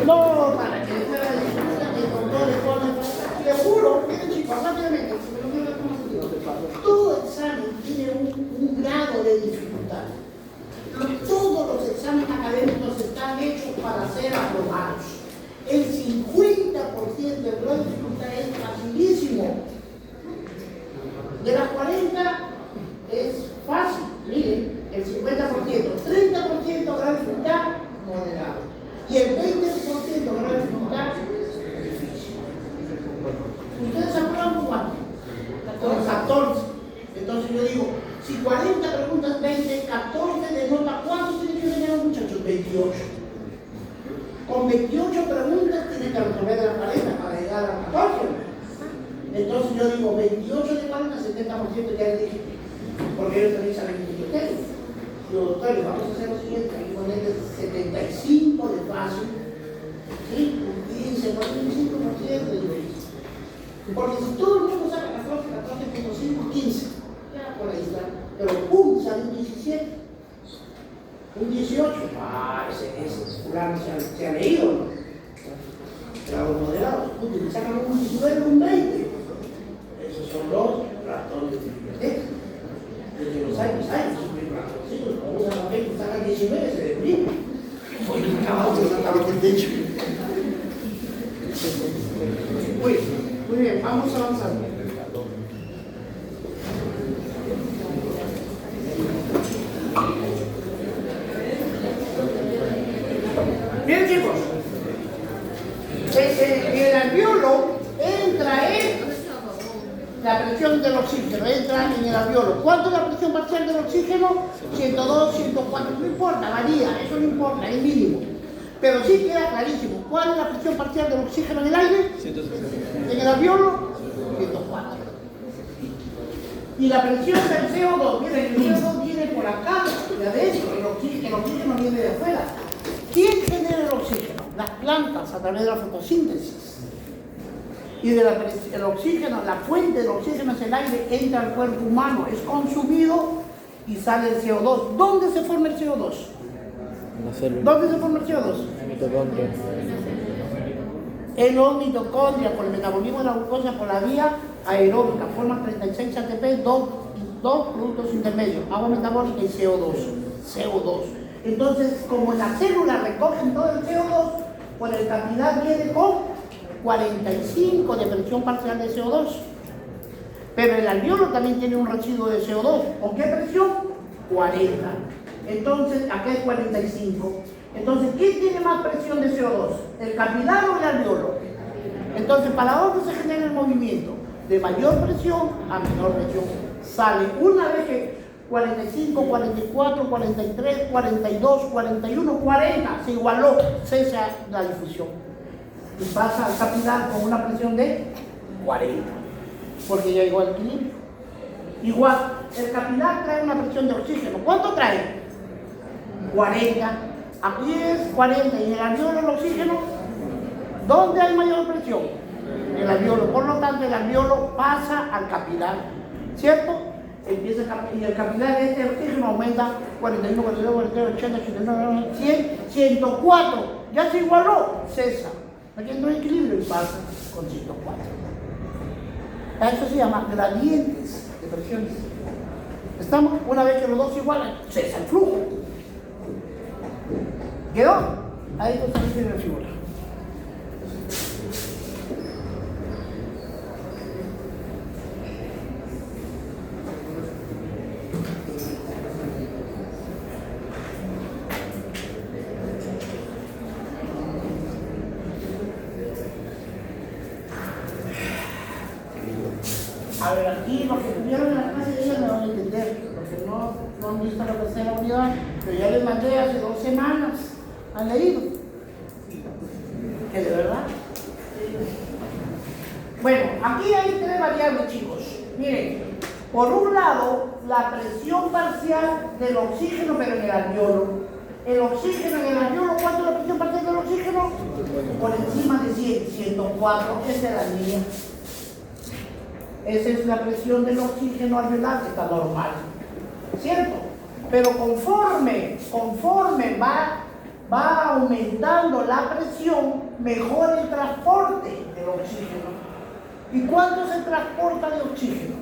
No, para que sea la discusión que con todo el fondo, le juro, miren chicos, rápidamente, si me lo quiero ver como sentido de paso. Todo examen tiene un grado de dificultad. Todos los exámenes académicos están hechos para ser aprobados. el grado de dificultad es facilísimo. De las 40 es fácil, miren, el 50%, 30% grado de dificultad moderado y el 20% grado de dificultad difícil. ¿Ustedes aprueban cuánto? 14. Entonces yo digo, si 40 preguntas 20, 14 denota ¿cuántos tienen que tener los muchachos? 28. Con 28 preguntas tienen que resolver de la 40 para llegar a 14. Entonces yo digo 28 de 40, 70% ya les dije, porque ellos también saben que yo tengo. Digo, doctores, vamos a hacer lo siguiente, hay que ponerle 75 de fácil, ¿sí? Un 15, 45% de difícil. Porque si todo el mundo saca 14, 14.5, 15, ya por ahí está. Pero pum, sale un 17, un 18. Ah, ese fulano se ha leído, ¿no? Pero los moderados, le sacan un 19, un 20. Esos son los ratones de biblioteca. Desde los años, ratoncitos, como usan papel, sacan 19, se deprime. Hoy acabamos de sacar el techo. Muy bien, vamos avanzando. Bien, chicos. En el alveolo entra la presión del oxígeno, entra en el alveolo. ¿Cuánto es la presión parcial del oxígeno? 102, 104, no importa, varía, eso no importa, es mínimo. Pero sí queda clarísimo. ¿Cuál es la presión parcial del oxígeno en el aire? 160. En el alveolo, 104. Y la presión del CO2, miren, el CO2 viene por acá, de adentro, el oxígeno viene de afuera. ¿Quién genera el oxígeno? Las plantas a través de la fotosíntesis. Y el oxígeno, la fuente del oxígeno es el aire, entra al cuerpo humano, es consumido y sale el CO2. ¿Dónde se forma el CO2? La célula. ¿Dónde se forma el CO2? Mitocondria. En los mitocondrias, por el metabolismo de la glucosa por la vía aeróbica, forman 36 ATP, dos productos intermedios, agua metabólica y CO2. Entonces, como las células recogen todo el CO2, pues el capilar viene con 45 de presión parcial de CO2. Pero el alveolo también tiene un residuo de CO2. ¿Con qué presión? 40. Entonces, acá es 45. Entonces, ¿quién tiene más presión de CO2? ¿El capilar o el alveolo? Entonces, ¿para dónde se genera el movimiento? De mayor presión a menor presión. Sale una vez que 45, 44, 43, 42, 41, 40 se igualó, cesa la difusión. Y pasa al capilar con una presión de 40, porque ya llegó al equilibrio. Igual, el capilar trae una presión de oxígeno. ¿Cuánto trae? 40. Aquí es 40 y en el alveolo el oxígeno, ¿dónde hay mayor presión? En el alveolo. Por lo tanto, el alveolo pasa al capilar, ¿cierto? Y el capilar de este oxígeno aumenta 41, 42, 43, 80, 89, 100, 104. Ya se igualó, cesa. Aquí no hay equilibrio y pasa con 104. Eso se llama gradientes de presiones. Estamos, una vez que los dos se igualan, cesa el flujo. ¿Quedó? Ahí está la figura. A ver, aquí los que estuvieron en la clase de ella me van a entender, los que no han visto la tercera unidad, pero ya les mandé hace 2 semanas. ¿Han leído? ¿Que de verdad? Bueno, aquí hay 3 variables, chicos. Miren, por un lado, la presión parcial del oxígeno, pero en el alveolo. El oxígeno en el alveolo, ¿cuánto es la presión parcial del oxígeno? Por encima de 100, 104, esa es la mía. Esa es la presión del oxígeno alveolar, que está normal, ¿cierto? Pero conforme va aumentando la presión, mejora el transporte del oxígeno. ¿Y cuánto se transporta de oxígeno?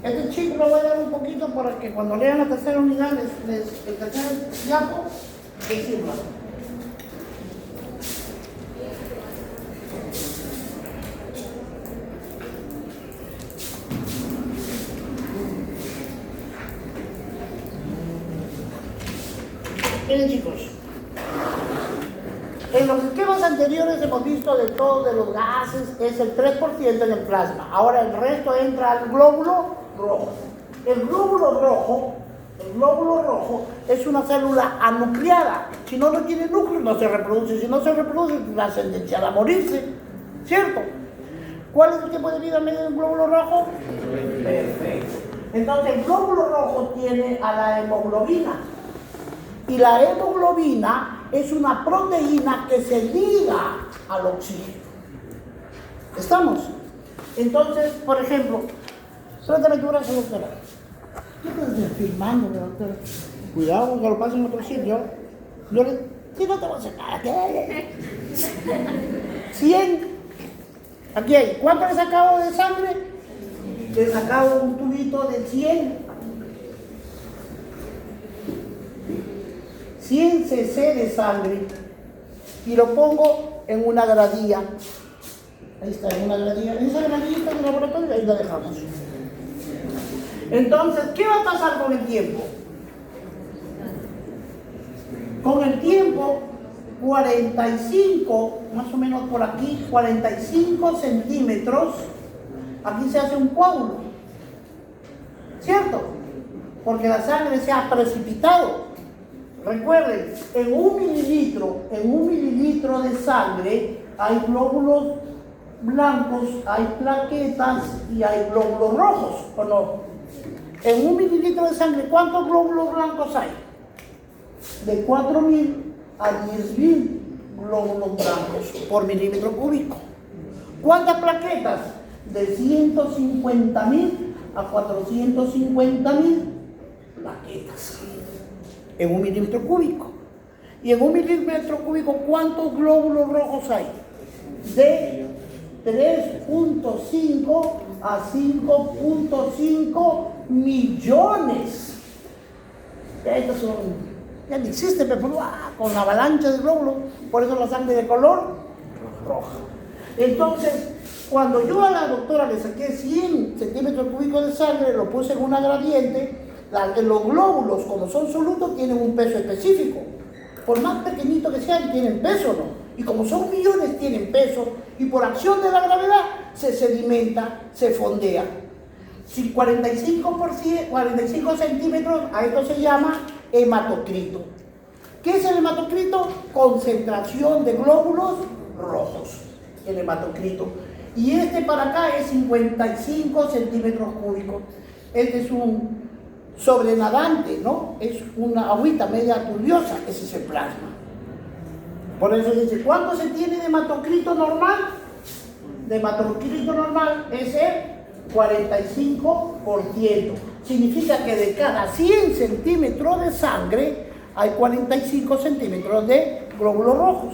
Este chico lo voy a dar un poquito para que cuando lean la tercera unidad, el tercer diapo, les sirva. Miren chicos, en los esquemas anteriores hemos visto de todos de los gases es el 3% en el plasma. Ahora el resto entra al glóbulo rojo. El glóbulo rojo es una célula anucleada. Si no tiene núcleo, no se reproduce. Si no se reproduce, tiene la tendencia a morirse. ¿Cierto? ¿Cuál es el tiempo de vida medio del glóbulo rojo? Perfecto. Entonces el glóbulo rojo tiene a la hemoglobina. Y la hemoglobina es una proteína que se liga al oxígeno. ¿Estamos? Entonces, por ejemplo, trátame tu brazo, doctora. ¿Qué estás filmando, doctora? Cuidado, que lo pasen en otro sitio. Si no te voy a sacar. 100. Aquí hay. ¿Cuánto le he sacado de sangre? Le he sacado un tubito de 100 cc de sangre y lo pongo en una gradilla. Ahí está, en una gradilla. En esa gradilla del laboratorio, ahí la dejamos. Entonces, ¿qué va a pasar con el tiempo? Con el tiempo, 45, más o menos por aquí, 45 centímetros, aquí se hace un coágulo, ¿cierto? Porque la sangre se ha precipitado. Recuerden, en un mililitro de sangre hay glóbulos blancos, hay plaquetas y hay glóbulos rojos, ¿o no? En un mililitro de sangre, ¿cuántos glóbulos blancos hay? De 4.000 a 10.000 glóbulos blancos por milímetro cúbico. ¿Cuántas plaquetas? De 150.000 a 450.000 plaquetas en un milímetro cúbico. Y en un milímetro cúbico, ¿cuántos glóbulos rojos hay? De 3.5 a 5.5 millones. Ya estos son, ya no existe, pero con avalancha de glóbulos, por eso la sangre de color roja. Entonces, cuando yo a la doctora le saqué 100 centímetros cúbicos de sangre, lo puse en una gradiente, los glóbulos, como son solutos, tienen un peso específico. Por más pequeñito que sean, tienen peso, ¿no? Y como son millones, tienen peso, y por acción de la gravedad se sedimenta, se fondea. Si 45 centímetros, a esto se llama hematocrito. ¿Qué es el hematocrito? Concentración de glóbulos rojos, el hematocrito. Y este para acá es 55 centímetros cúbicos. Este es un sobrenadante, ¿no? Es una agüita media turbiosa, ese es el plasma. Por eso dice, ¿cuánto se tiene de hematocrito normal? De hematocrito normal es el 45%. Significa que de cada 100 centímetros de sangre hay 45 centímetros de glóbulos rojos.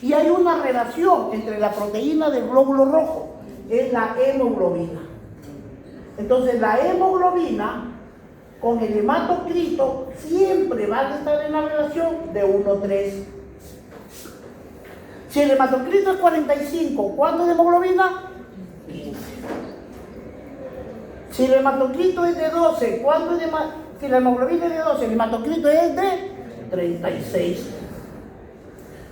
Y hay una relación entre la proteína del glóbulo rojo, es la hemoglobina. Entonces la hemoglobina con el hematocrito siempre va a estar en la relación de 1:3. Si el hematocrito es 45, ¿cuánto de hemoglobina? 15. Si el hematocrito es de 12, ¿cuánto de si la hemoglobina es de 12, el hematocrito es de 36.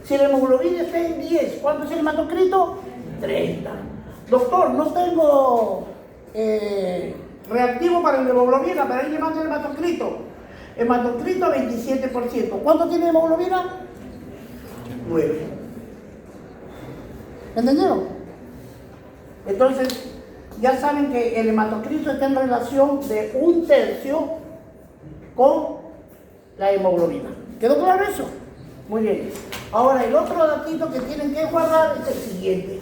Si la hemoglobina está en 10, ¿cuánto es el hematocrito? 30. Doctor, no tengo reactivo para la hemoglobina, pero ahí le mando el hematocrito. Hematocrito 27%. ¿Cuánto tiene hemoglobina? 9. ¿Entendieron? Entonces, ya saben que el hematocrito está en relación de 1/3 con la hemoglobina. ¿Quedó claro eso? Muy bien. Ahora, el otro datito que tienen que guardar es el siguiente.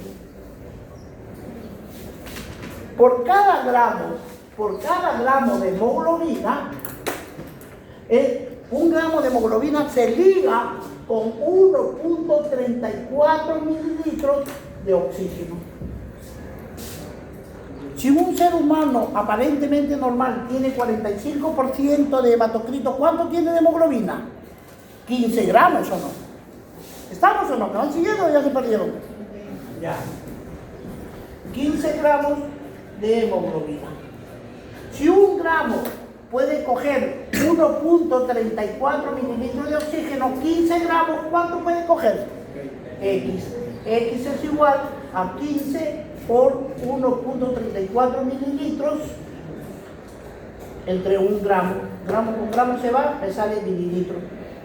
Por cada gramo de hemoglobina, un gramo de hemoglobina se liga con 1.34 mililitros de oxígeno. Si un ser humano aparentemente normal tiene 45% de hematocrito, ¿cuánto tiene de hemoglobina? 15 gramos o no. ¿Estamos o no? ¿Me van siguiendo o ya se perdieron? Ya. 15 gramos de hemoglobina. Si un gramo puede coger 1.34 mililitros de oxígeno, 15 gramos, ¿cuánto puede coger? X. X es igual a 15 por 1.34 mililitros entre 1 gramo. Gramo con gramo se va, me sale mililitro.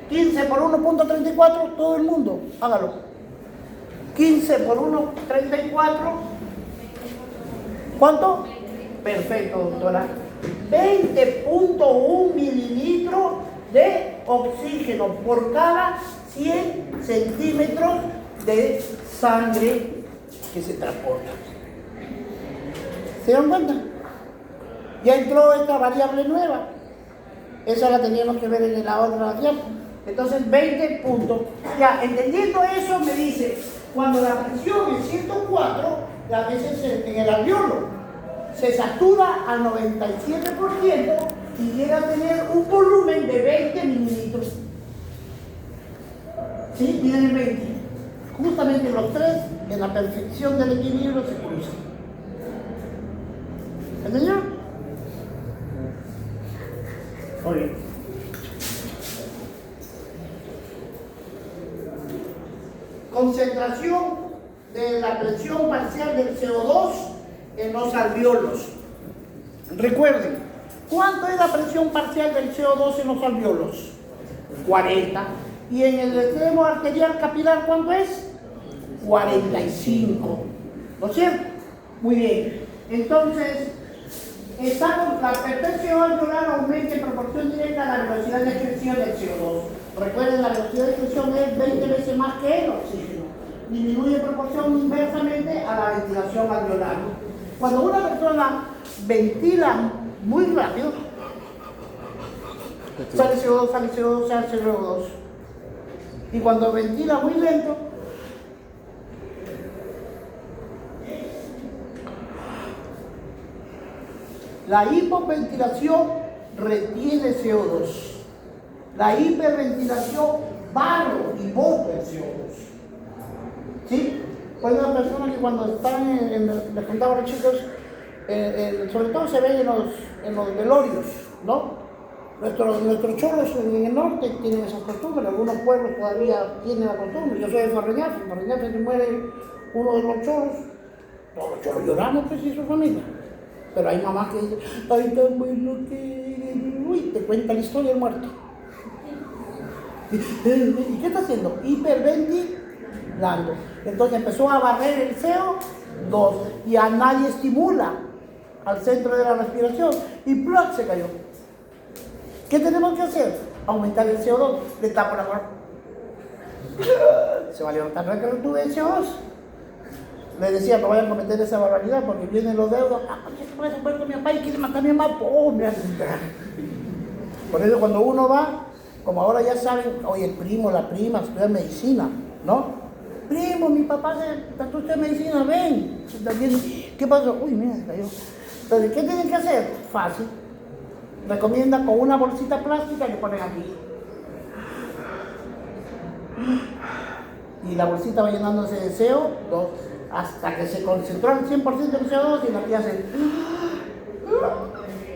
15 por 1.34, todo el mundo, hágalo. 15 por 1.34, ¿cuánto? Perfecto, doctora. 20.1 mililitros de oxígeno por cada 100 centímetros de sangre que se transporta. ¿Se dan cuenta? Ya entró esta variable nueva. Esa la teníamos que ver en la otra variable. Entonces 20 puntos. Ya, entendiendo eso, me dice, cuando la presión es 104, a veces en el alveolo se satura al 97% y llega a tener un volumen de 20 mililitros. ¿Sí? Tienen 20. Justamente los tres, en la perfección del equilibrio, se cruzan. ¿Entendió? Muy bien. Concentración de la presión parcial del CO2 en los alveolos. Recuerden, ¿cuánto es la presión parcial del CO2 en los alveolos? 40. ¿Y en el extremo arterial capilar cuánto es? 45. ¿No es cierto? Muy bien. Entonces, la presión alveolar aumenta en proporción directa a la velocidad de excreción del CO2. Recuerden, la velocidad de excreción es 20 veces más que el oxígeno. Disminuye en proporción inversamente a la ventilación alveolar. Cuando una persona ventila muy rápido, sale CO2, sale CO2, sale CO2. Y cuando ventila muy lento, la hipoventilación retiene CO2. La hiperventilación barre y bota el CO2. ¿Sí? Pues una persona que cuando están les contaba a los chicos, sobre todo se ve en los velorios, ¿no? Nuestros cholos en el norte tienen esas costumbres, algunos pueblos todavía tienen la costumbre. Yo soy de Farreñafe, en Farreñafe se muere uno de los cholos, todos los cholos lloramos, pues, y su familia. Pero hay mamás que dicen, ay, tan bueno que... Uy, te cuenta la historia del muerto. ¿Y qué está haciendo? Hiperventilando. Entonces empezó a barrer el CO2 y a nadie estimula al centro de la respiración y ¡plop! Se cayó. ¿Qué tenemos que hacer? Aumentar el CO2. Le tapo la mano. Se va a levantar la que retuve el CO2. Le decía, no vayan a cometer esa barbaridad porque vienen los deudos. Ah, ¿por qué se puede muerto mi papá y quiere matar a mi mamá? ¡Pobre! Por eso cuando uno va, como ahora ya saben, oye, el primo, la prima, estudian medicina, ¿no? Primo, mi papá se estudia medicina, ven. ¿Qué pasó? Uy, mira, se cayó. Entonces, ¿qué tienen que hacer? Fácil. Recomienda con una bolsita plástica que ponen aquí. Y la bolsita va llenándose de CO2 hasta que se concentró al 100% del CO2 y lo que hace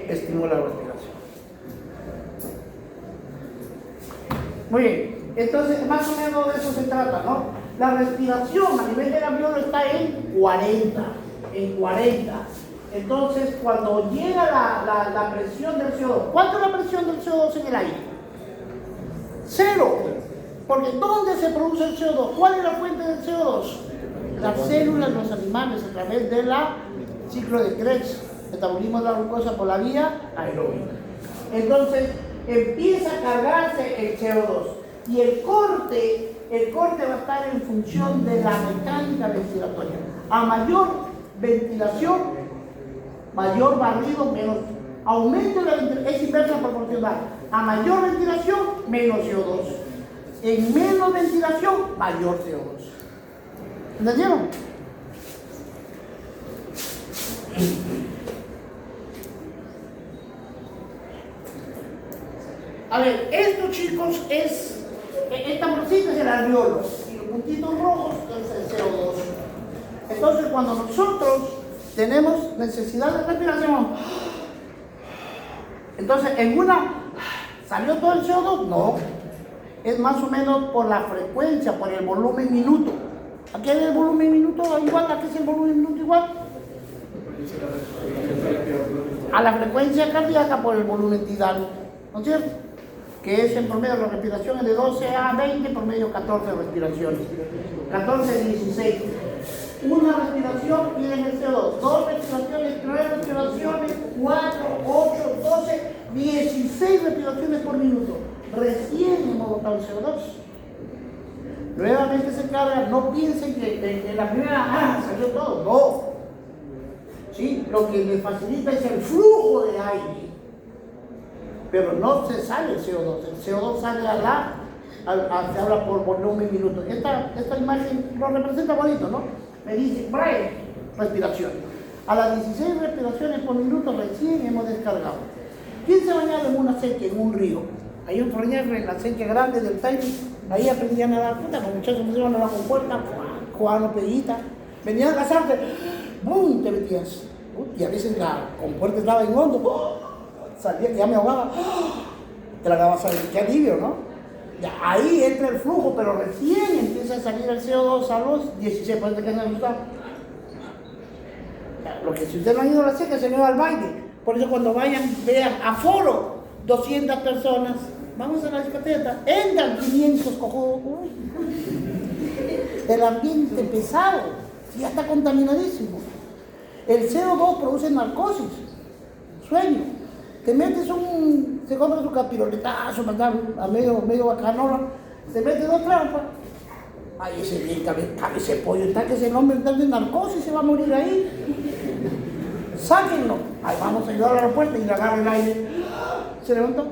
estimula la respiración. Muy bien, entonces más o menos de eso se trata, ¿no? La respiración a nivel del alveolo está en 40. Entonces, cuando llega la presión del CO2, ¿cuánto es la presión del CO2 en el aire? 0. Porque ¿dónde se produce el CO2? ¿Cuál es la fuente del CO2? Las células de los animales a través del ciclo de Krebs, metabolismo de la glucosa por la vía aeróbica. Entonces, empieza a cargarse el CO2 y el corte va a estar en función de la mecánica ventilatoria. A mayor ventilación, mayor barrido, menos aumento de la ventilación, es inversa proporcional. A mayor ventilación, menos CO2. En menos ventilación, mayor CO2. ¿Entendieron? A ver, esto, chicos, esta bolsita es el alveolo y los puntitos rojos es el CO2. Entonces, cuando nosotros tenemos necesidad de respiración, Entonces, en una, ¿salió todo el CO2? No. Es más o menos por la frecuencia, por el volumen minuto. ¿Aquí hay el volumen minuto igual? ¿Aquí es el volumen minuto igual? A la frecuencia cardíaca por el volumen tidal, ¿no es cierto? Que es en promedio la respiración es de 12 a 20, por medio 14 respiraciones. 14 a 16. Una respiración pide el CO2, 2 respiraciones, 3 respiraciones, 4, 8, 12, 16 respiraciones por minuto. Recién hemos botado el CO2. Nuevamente se carga, no piensen que en la primera salió todo, no. ¿Sí? Lo que les facilita es el flujo de aire, pero no se sale el CO2. El CO2 sale se habla por volumen minuto. Esta imagen lo representa bonito, ¿no? Me dice, Brian, respiración. A las 16 respiraciones por minuto recién hemos descargado. ¿Quién se bañaba en una acequia, en un río? Hay un Froñerre en la acequia grande del Taimi. Ahí aprendían a dar puta, los muchachos se iban a la compuerta, jugaban pedita, venían a casarte, ¡bum! Te metías. Y a veces la compuerta estaba en hondo, salía, ya me ahogaba, tragabas aire, qué alivio, ¿no? Ya, ahí entra el flujo, pero recién empieza a salir el CO2 a los 16, por eso que se asusta. Lo que si usted no ha ido a la seca, se me va al baile. Por eso cuando vayan, vean, aforo, 200 personas, vamos a la discoteca, entran 500 cojudos. El ambiente pesado, ya está contaminadísimo. El CO2 produce narcosis, sueño. Te metes se compra su capiroletazo, a medio bacanola, se mete 2 trampas. Ay, ese bien cabe ese pollo, está que ese hombre está de narcosis, se va a morir ahí. Sáquenlo. Ay, vamos a ayudar a la puerta y le agarra el aire. Se levantó.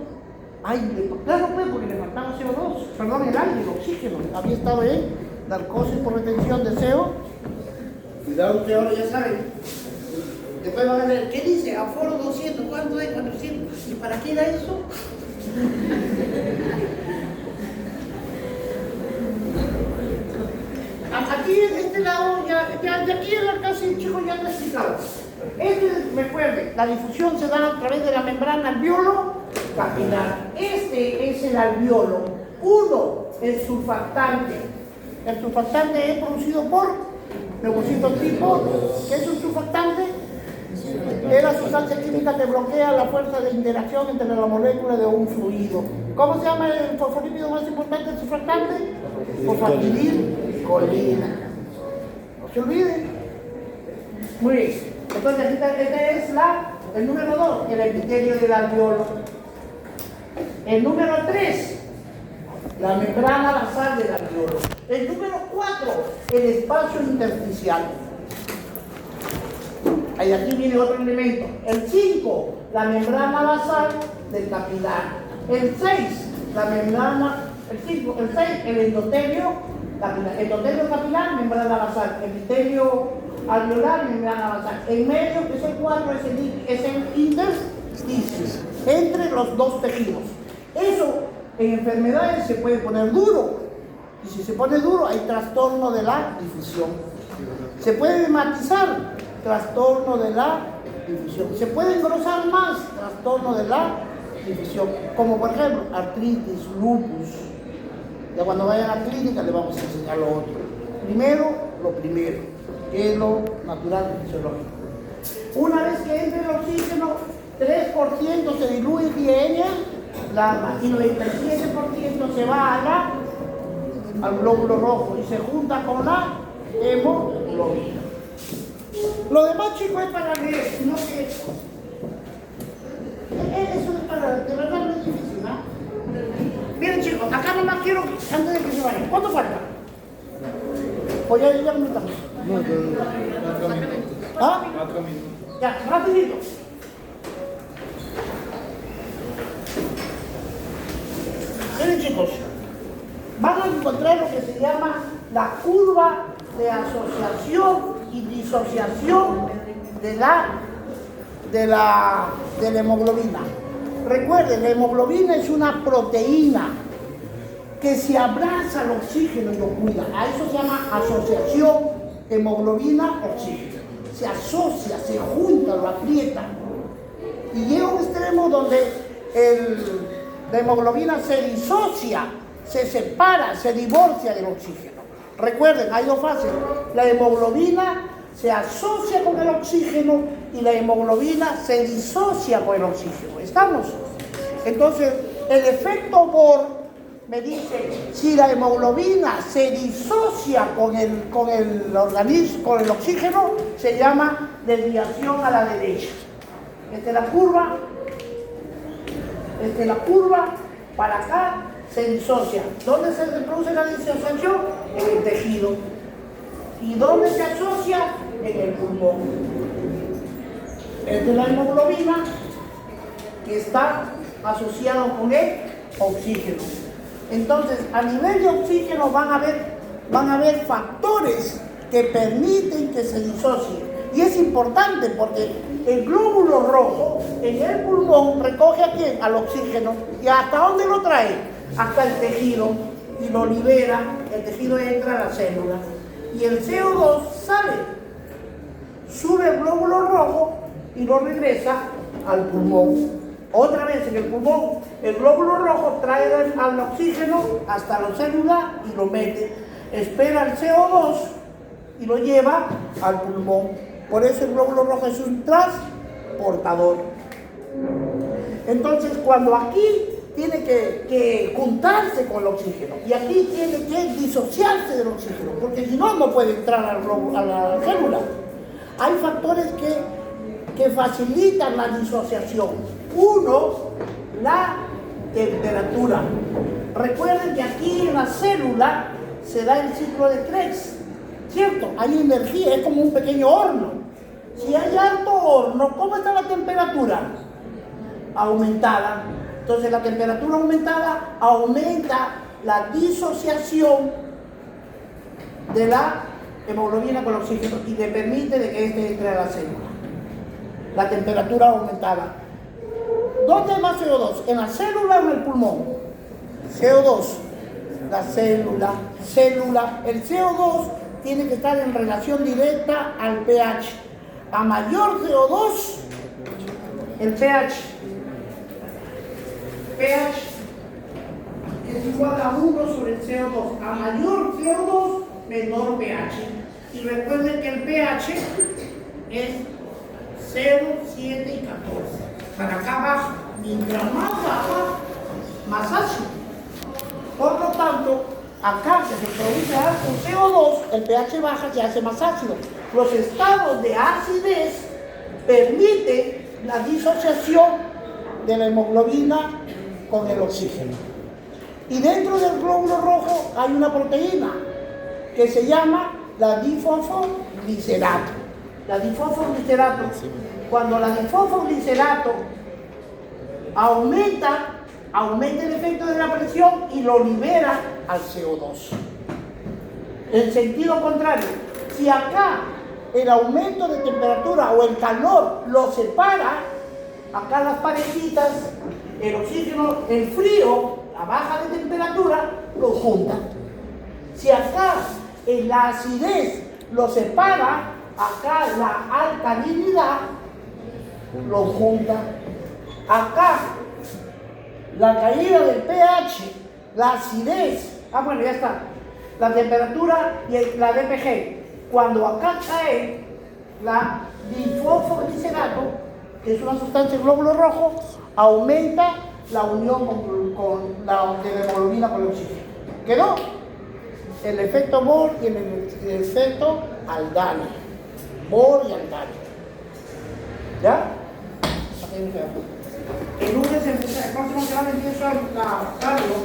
Ay, claro, pues, porque le faltaba CO2, perdón, el aire, el oxígeno. Había estado en narcosis por retención de CO. Cuidado que ahora ya saben. Después van a ver, ¿qué dice? Aforo 200, ¿cuánto es? 400. ¿Y para qué era eso? Aquí en este lado, de aquí en la casa el chico ya está explicado. Recuerde, la difusión se da a través de la membrana alveolo capilar. Este es el alveolo. 1, el surfactante. El surfactante es producido por leucocitos tipo. ¿Qué es un surfactante? Es la sustancia química que bloquea la fuerza de interacción entre la molécula de un fluido. ¿Cómo se llama el fosfolípido más importante del surfactante? Fosfatidilcolina. No se olviden. Muy bien. Entonces, este es el número 2, el epitelio del alveolo. El número 3, la membrana basal del alveolo. El número 4, el espacio intersticial. Ahí aquí viene otro elemento. El 5, la membrana basal del capilar. El 6, la membrana, el 6, el endotelio capilar. Endotelio capilar, membrana basal. Epitelio alveolar, membrana basal. En medio, que es el 4, es el intersticio, entre los dos tejidos. Eso en enfermedades se puede poner duro. Y si se pone duro, hay trastorno de la difusión. Se puede matizar, trastorno de la difusión. Se puede engrosar más, trastorno de la difusión. Como por ejemplo, artritis, lupus. Ya cuando vayan a la clínica les vamos a enseñar lo otro. Primero, lo primero, que es lo natural fisiológico. Una vez que entre el oxígeno, 3% se diluye vía plasma y 97% se va al glóbulo rojo y se junta con la hemoglobina. Lo demás, chicos, es para leer, no que eso es para, de verdad no es difícil, ¿no? Miren, chicos, acá nomás quiero, antes de que se vayan, ¿cuánto falta? Pues ya no estamos. No, pero 4 minutos. ¿Ah? 4 minutos. Ya, rapidito. Miren, chicos, van a encontrar lo que se llama la curva de asociación y disociación de la hemoglobina. Recuerden, la hemoglobina es una proteína que se abraza al oxígeno y lo cuida. A eso se llama asociación hemoglobina-oxígeno. Se asocia, se junta, lo aprieta. y llega a un extremo donde la hemoglobina se disocia, se separa, se divorcia del oxígeno. Recuerden, hay dos fases. La hemoglobina se asocia con el oxígeno y la hemoglobina se disocia con el oxígeno. ¿Estamos? Entonces, el efecto Bohr me dice, si la hemoglobina se disocia con el organismo, con el oxígeno, se llama desviación a la derecha. Esta es la curva, para acá se disocia. ¿Dónde se produce la disociación? En el tejido. ¿Y dónde se asocia? En el pulmón. Esta es la hemoglobina que está asociado con el oxígeno. Entonces, a nivel de oxígeno van a haber factores que permiten que se disocie. Y es importante porque el glóbulo rojo en el pulmón recoge ¿a quién? Al oxígeno. ¿Y hasta dónde lo trae? Hasta el tejido y lo libera. El tejido entra a la célula. Y el CO2 sale, sube el glóbulo rojo y lo regresa al pulmón. Otra vez en el pulmón, el glóbulo rojo trae al oxígeno hasta la célula y lo mete. Espera el CO2 y lo lleva al pulmón. Por eso el glóbulo rojo es un transportador. Entonces, cuando aquí tiene que juntarse con el oxígeno y aquí tiene que disociarse del oxígeno, porque si no, no puede entrar a la célula. Hay factores que facilitan la disociación. Uno, la temperatura. Recuerden que aquí en la célula se da el ciclo de Krebs, ¿cierto? Hay energía, es como un pequeño horno. Si hay alto horno, ¿cómo está la temperatura? Aumentada. Entonces la temperatura aumentada aumenta la disociación de la hemoglobina con el oxígeno y le permite de que éste entre a la célula. La temperatura aumentada. ¿Dónde hay más CO2? ¿En la célula o en el pulmón? CO2. La célula. El CO2 tiene que estar en relación directa al pH. A mayor CO2, el pH es igual a 1 sobre el CO2. A mayor CO2, menor pH. Y recuerden que el pH es 0, 7 y 14. Para acá baja. Mientras más baja, más ácido. Por lo tanto, acá que se produce alto CO2, el pH baja, se hace más ácido. Los estados de acidez permiten la disociación de la hemoglobina con el oxígeno. Y dentro del glóbulo rojo hay una proteína que se llama la difosfoglicerato. La difosfoglicerato, cuando la difosfoglicerato aumenta el efecto de la presión y lo libera al CO2. En sentido contrario, si acá el aumento de temperatura o el calor lo separa, acá las parecitas, el oxígeno, el frío, la baja de temperatura, lo junta. Si acá la acidez lo separa, acá la alcalinidad lo junta. Acá la caída del pH, la acidez, ya está, la temperatura y la DPG. Cuando acá cae la difosfoglicerato, que es una sustancia del glóbulo rojo, aumenta la unión con la hemoglobina con el oxígeno. ¿Quedó? El efecto Bohr y el efecto Aldana. Bohr y Aldana. ¿Ya? El lunes, el próximo semana empiezo a Carlos.